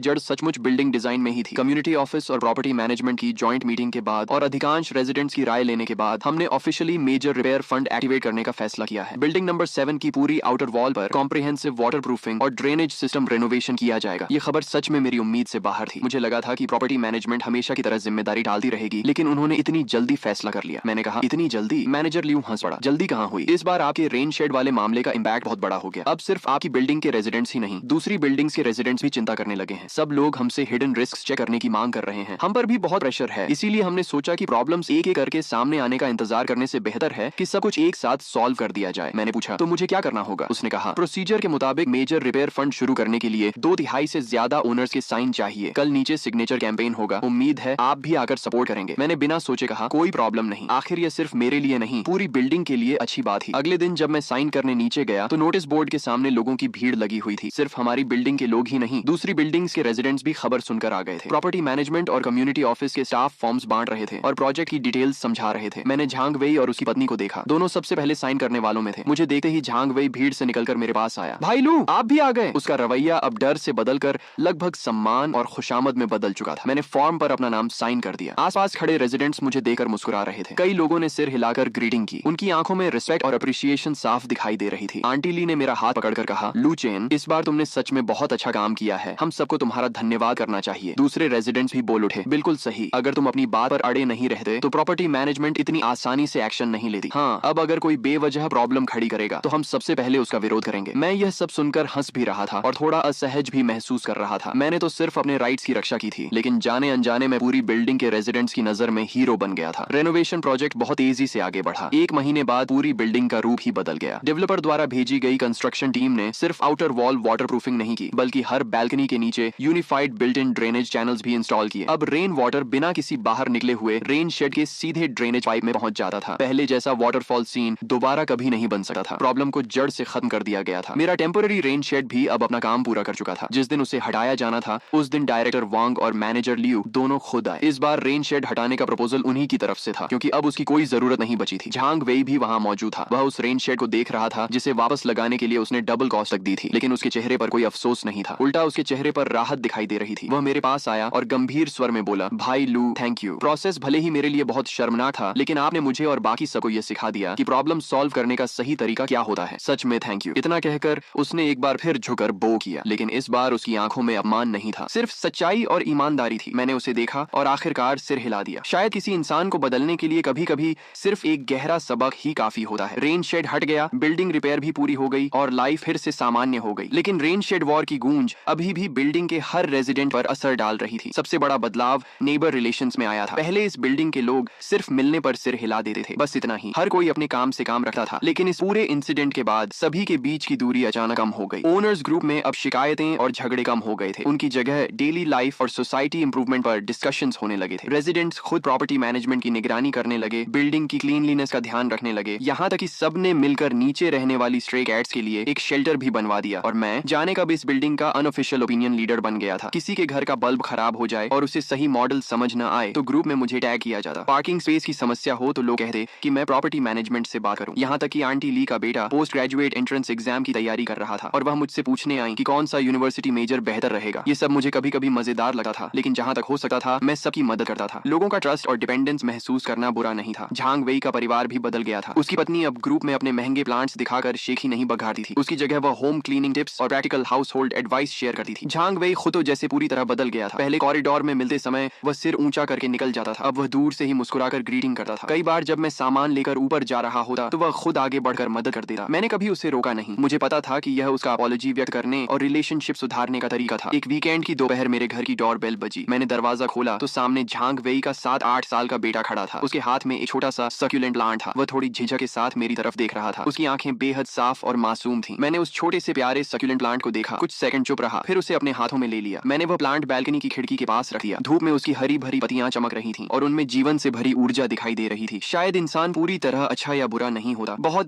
जड़ सचमुच बिल्डिंग डिजाइन में ही थी। कम्युनिटी ऑफिस और प्रॉपर्टी मैनेजमेंट की जॉइंट मीटिंग के बाद और अधिकांश रेजिडेंट्स की राय लेने के बाद हमने officially major repair fund activate करने का फैसला किया है। बिल्डिंग नंबर 7 की पूरी आउटर वॉल पर कॉम्प्रिहेंसिव वाटर प्रूफिंग और ड्रेनेज सिस्टम रेनोवेशन किया जाएगा। ये खबर सच में मेरी उम्मीद से बाहर थी। मुझे लगा था कि प्रॉपर्टी मैनेजमेंट हमेशा की तरह जिम्मेदारी डालती रहेगी, लेकिन उन्होंने इतनी जल्दी फैसला कर लिया। मैंने कहा इतनी जल्दी? मैनेजर लियू हंस पड़ा। जल्दी कहां हुई, इस बार आपके रेन शेड वाले मामले का इम्पैक्ट बहुत बड़ा हो गया। अब सिर्फ आपकी बिल्डिंग के रेजिडेंट्स ही नहीं, दूसरी बिल्डिंग्स के रेजिडेंट्स भी चिंता करने लगे हैं। सब लोग हमसे हिडन रिस्क चेक करने की मांग कर रहे हैं। हम पर भी बहुत प्रेशर है, इसीलिए हमने सोचा कि प्रॉब्लम्स एक एक करके सामने आने का इंतजार करने से बेहतर है कि सब कुछ एक साथ सॉल्व कर दिया जाए। मैंने पूछा तो मुझे क्या करना होगा? उसने कहा प्रोसीजर के मुताबिक मेजर रिपेयर फंड शुरू करने के लिए 2/3 से ज्यादा ओनर्स के साइन चाहिए। कल नीचे सिग्नेचर कैंपेन होगा, उम्मीद है आप भी आकर सपोर्ट करेंगे। मैंने बिना सोचे कहा कोई प्रॉब्लम नहीं, आखिर ये सिर्फ मेरे लिए नहीं पूरी बिल्डिंग के लिए अच्छी बात ही। अगले दिन जब मैं साइन करने नीचे गया तो नोटिस बोर्ड के सामने लोगों की भीड़ लगी हुई थी। सिर्फ हमारी बिल्डिंग के लोग ही नहीं, दूसरी बिल्डिंग्स के रेजिडेंट्स भी खबर सुनकर आ गए थे। प्रॉपर्टी मैनेजमेंट और कम्युनिटी ऑफिस के स्टाफ फॉर्म्स बांट रहे थे और प्रोजेक्ट की डिटेल्स समझा रहे थे। मैंने झांग वेई और उसकी पत्नी को देखा, दोनों सबसे पहले साइन करने वालों में थे। मुझे देखते ही झांग वेई भीड़ से निकलकर मेरे पास आया। भाई लू आप भी आ गए। उसका रवैया अब डर से बदलकर लगभग सम्मान और खुशामद में बदल चुका था। मैंने फॉर्म पर अपना नाम साइन कर दिया। आसपास खड़े रेजिडेंट्स मुझे देखकर मुस्कुरा रहे थे। कई लोगों ने सिर हिलाकर ग्रीटिंग की। उनकी आंखों में रिस्पेक्ट और अप्रिसिएशन साफ दिखाई दे रही थी। आंटी ली ने मेरा हाथ पकड़कर कहा, लू चेन इस बार तुमने सच में बहुत अच्छा काम किया है, हम सबको तुम्हारा धन्यवाद करना चाहिए। दूसरे रेजिडेंट्स भी बोल उठे, बिल्कुल सही, अगर तुम अपनी बात पर अड़े नहीं रहते तो प्रॉपर्टी मैनेजमेंट इतनी आसानी से एक्शन नहीं लेती। हाँ, अब अगर कोई बेवजह प्रॉब्लम खड़ी करेगा तो हम सबसे पहले उसका विरोध करेंगे। मैं यह सब सुनकर हंस भी रहा था और थोड़ा असहज भी महसूस कर रहा था। मैंने तो सिर्फ अपने राइट्स की रक्षा की थी, लेकिन जाने अनजाने में पूरी बिल्डिंग के रेजिडेंट्स की नजर में हीरो बन गया था। रेनोवेशन प्रोजेक्ट बहुत तेजी से आगे बढ़ा। 1 महीने बाद पूरी बिल्डिंग का रूप ही बदल गया। डेवलपर द्वारा भेजी गई कंस्ट्रक्शन टीम ने सिर्फ आउटर वॉल वाटर प्रूफिंग नहीं की, बल्कि हर बैल्कनी के नीचे unified built in drainage channels भी इंस्टॉल किए। अब रेन वाटर बिना किसी बाहर निकले हुए रेन शेड के सीधे ड्रेनेज पाइप में पहुंच जाता था। पहले जैसा वाटरफॉल सीन दोबारा कभी नहीं बन सकता था। प्रॉब्लम को जड़ से खत्म कर दिया गया था। मेरा टेम्पररी रेन शेड भी अब अपना काम पूरा कर चुका था। जिस दिन उसे हटाया जाना था उस दिन डायरेक्टर वांग और मैनेजर लियू दोनों खुद आए। इस बार रेन शेड हटाने का प्रपोजल उन्हीं की तरफ से था, क्योंकि अब उसकी कोई जरूरत नहीं बची थी। झांग वेई भी वहां मौजूद था। वह उस रेन शेड को देख रहा था जिसे वापस लगाने के लिए उसने डबल कॉस्ट तक दी थी, लेकिन उसके चेहरे पर कोई अफसोस नहीं था। उल्टा उसके चेहरे पर राहत दिखाई दे रही थी। वह मेरे पास आया और गंभीर स्वर में बोला, भाई लू थैंक यू। प्रोसेस भले ही मेरे लिए बहुत शर्मनाक था, लेकिन आपने मुझे और बाकी सबको यह सिखा दिया कि प्रॉब्लम सॉल्व करने का सही तरीका क्या होता है। सच में थैंक यू। इतना कहकर उसने एक बार फिर झुककर बो किया, लेकिन इस बार उसकी आंखों में अपमान नहीं था, सिर्फ सच्चाई और ईमानदारी थी। मैंने उसे देखा और आखिरकार सिर हिला दिया। शायद किसी इंसान को बदलने के लिए कभी कभी सिर्फ एक गहरा सबक ही काफी होता है। रेन शेड हट गया, बिल्डिंग रिपेयर भी पूरी हो गई और लाइफ फिर से सामान्य हो गई, लेकिन रेन शेड वॉर की गूंज अभी भी बिल्डिंग के हर रेजिडेंट पर असर डाल रही थी। सबसे बड़ा बदलाव नेबर रिलेशंस में आया था। पहले इस बिल्डिंग के लोग सिर्फ मिलने पर सिर हिला देते थे, बस इतना ही। हर कोई अपने काम से काम रखता था, लेकिन इस पूरे इंसिडेंट के बाद सभी के बीच की दूरी अचानक कम हो गई। ओनर्स ग्रुप में अब शिकायतें और झगड़े कम हो गए थे। उनकी जगह डेली लाइफ और सोसाइटी इंप्रूवमेंट पर डिस्कशंस होने लगे थे। रेजिडेंट्स खुद प्रॉपर्टी मैनेजमेंट की निगरानी करने लगे, बिल्डिंग की क्लीनलीनेस का ध्यान रखने लगे, यहाँ तक कि सबने मिलकर नीचे रहने वाली स्ट्रे कैट्स के लिए एक शेल्टर भी बनवा दिया। और मैं जाने कब इस बिल्डिंग का अनऑफिशियल ओपिनियन लीडर बन गया था। किसी के घर का बल्ब खराब हो जाए और उसे सही मॉडल समझ न आए तो ग्रुप में मुझे टैग किया जाता। पार्किंग स्पेस की समस्या हो तो लोग कहते कि मैं प्रॉपर्टी मैनेजमेंट से बात करूं। यहाँ तक कि आंटी ली का बेटा पोस्ट ग्रेजुएट एंट्रेंस एग्जाम की तैयारी कर रहा था और वह मुझसे पूछने आई कि कौन सा यूनिवर्सिटी मेजर बेहतर रहेगा। ये सब मुझे कभी कभी मजेदार लगता था, लेकिन जहाँ तक हो सकता था मैं सबकी मदद करता था। लोगों का ट्रस्ट और डिपेंडेंस महसूस करना बुरा नहीं था। झांग वेई का परिवार भी बदल गया था। उसकी पत्नी अब ग्रुप में अपने महंगे प्लांट्स दिखाकर शेख ही नहीं बघारती थी। उसकी जगह वह होम क्लीनिंग टिप्स और practical house hold advice share करती थी। झांग वेई खुद तो जैसे पूरी तरह बदल गया था। पहले कॉरिडोर में मिलते समय वह सिर ऊंचा करके निकल जाता था, अब वह दूर से ही मुस्कुराकर ग्रीटिंग करता था। कई बार जब मैं सामान लेकर ऊपर जा रहा होता तो वह खुद आगे बढ़कर मदद कर देता। मैंने कभी उसे रोका नहीं। मुझे पता था कि यह उसका अपॉलॉजी व्यक्त करने और रिलेशनशिप सुधारने का तरीका था। एक वीकेंड की दोपहर मेरे घर की डोर बेल बजी। मैंने दरवाजा खोला तो सामने झांग वेई का 7-8 साल का बेटा खड़ा था। उसके हाथ में एक छोटा सा सक्यूलेंट प्लांट था। वह थोड़ी झिझक के साथ मेरी तरफ देख रहा था। उसकी आंखें बेहद साफ और मासूम थीं। मैंने उस छोटे से प्यारे सक्यूलेंट प्लांट को देखा, कुछ सेकंड चुप रहा, फिर उसे अपने हाथों में ले लिया। मैंने वह प्लांट बैल्कनी की खिड़की के पास रख दिया। धूप में उसकी हरी भरी पत्तियां चमक रही थीं और उनमें जीवन से भरी ऊर्जा दिखाई दे रही थी। शायद इंसान पूरी तरह अच्छा या बुरा नहीं होता। बहुत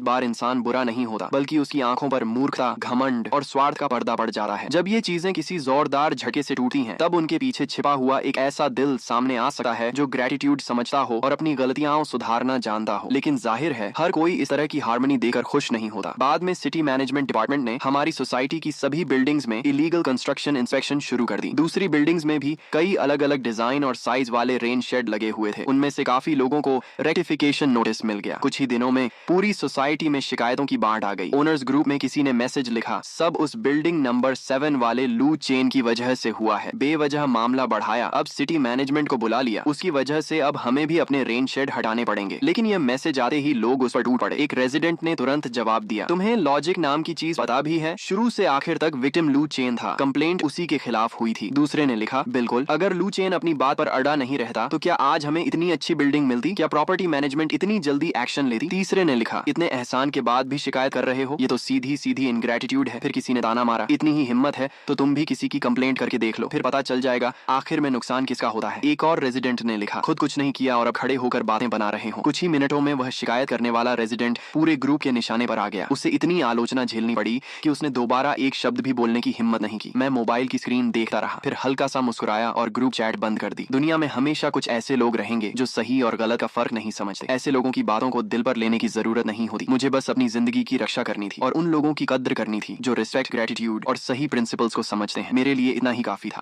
बार इंसान बुरा नहीं होता, बल्कि उसकी आंखों पर मूर्खता, घमंड और स्वार्थ का पर्दा पड़ जाता है। जब ये चीजें किसी जोरदार झटके से टूटती हैं, तब उनके पीछे छिपा हुआ एक ऐसा दिल सामने आ सकता है जो ग्रेटिट्यूड समझता हो और अपनी गलतियां सुधारना जानता हो। लेकिन जाहिर है, हर कोई इस तरह की हार्मनी देकर खुश नहीं होता। बाद में सिटी मैनेजमेंट डिपार्टमेंट ने हमारी सोसाइटी की सभी बिल्डिंग्स में इलीगल कंस्ट्रक्शन इंस्पेक्शन शुरू कर दी। दूसरी बिल्डिंग्स में भी कई अलग अलग डिजाइन और साइज वाले रेन शेड लगे हुए थे। उनमें से काफी लोगों को रेक्टिफिकेशन नोटिस मिल गया। कुछ ही दिनों में पूरी सोसाइटी में शिकायतों की बाढ़ आ गई। ओनर्स ग्रुप में किसी ने मैसेज लिखा, सब उस बिल्डिंग नंबर 7 वाले लू चेन की वजह से हुआ है। बेवजह मामला बढ़ाया। अब सिटी मैनेजमेंट को बुला लिया। उसकी वजह से अब हमें भी अपने रेन शेड हटाने पड़ेंगे। लेकिन यह मैसेज आते ही लोग उस पर टूट पड़े। एक रेजिडेंट ने तुरंत जवाब दिया, तुम्हें लॉजिक नाम की चीज पता भी है? शुरू से आखिर तक विक्टिम लू चेन था। कंप्लेंट उसी के खिलाफ हुई थी। दूसरे ने लिखा, बिल्कुल, अगर लू चेन अपनी बात पर अड़ा नहीं रहता तो क्या आज हमें इतनी अच्छी बिल्डिंग मिलती? क्या प्रॉपर्टी मैनेजमेंट इतनी जल्दी एक्शन लेती? तीसरे ने लिखा, इतने एहसान के बाद भी शिकायत कर रहे हो, ये तो सीधी सीधी इनग्रेटिट्यूड है। फिर किसी ने ताना मारा, इतनी ही हिम्मत है तो तुम भी किसी की कंप्लेंट करके देख लो, फिर पता चल जाएगा आखिर में नुकसान किसका होता है। एक और रेजिडेंट ने लिखा, खुद कुछ नहीं किया और अब खड़े होकर बातें बना रहे हो। कुछ ही मिनटों में वह शिकायत करने वाला रेजिडेंट पूरे ग्रुप के निशाने पर आ गया। उसे इतनी आलोचना झेलनी पड़ी कि उसने दोबारा एक शब्द भी बोलने की हिम्मत नहीं की। मैं मोबाइल की स्क्रीन देखता रहा, फिर हल्का सा मुस्कुराया और ग्रुप चैट बंद कर दी। दुनिया में हमेशा कुछ ऐसे लोग रहेंगे जो सही और गलत का फर्क नहीं समझते। ऐसे लोगों की बातों को दिल पर लेने की जरूरत नहीं होती। मुझे बस अपनी जिंदगी की रक्षा करनी थी और उन लोगों की कद्र करनी थी जो रिस्पेक्ट, ग्रेटिट्यूड और सही प्रिंसिपल्स को समझते हैं। मेरे लिए इतना ही काफी था।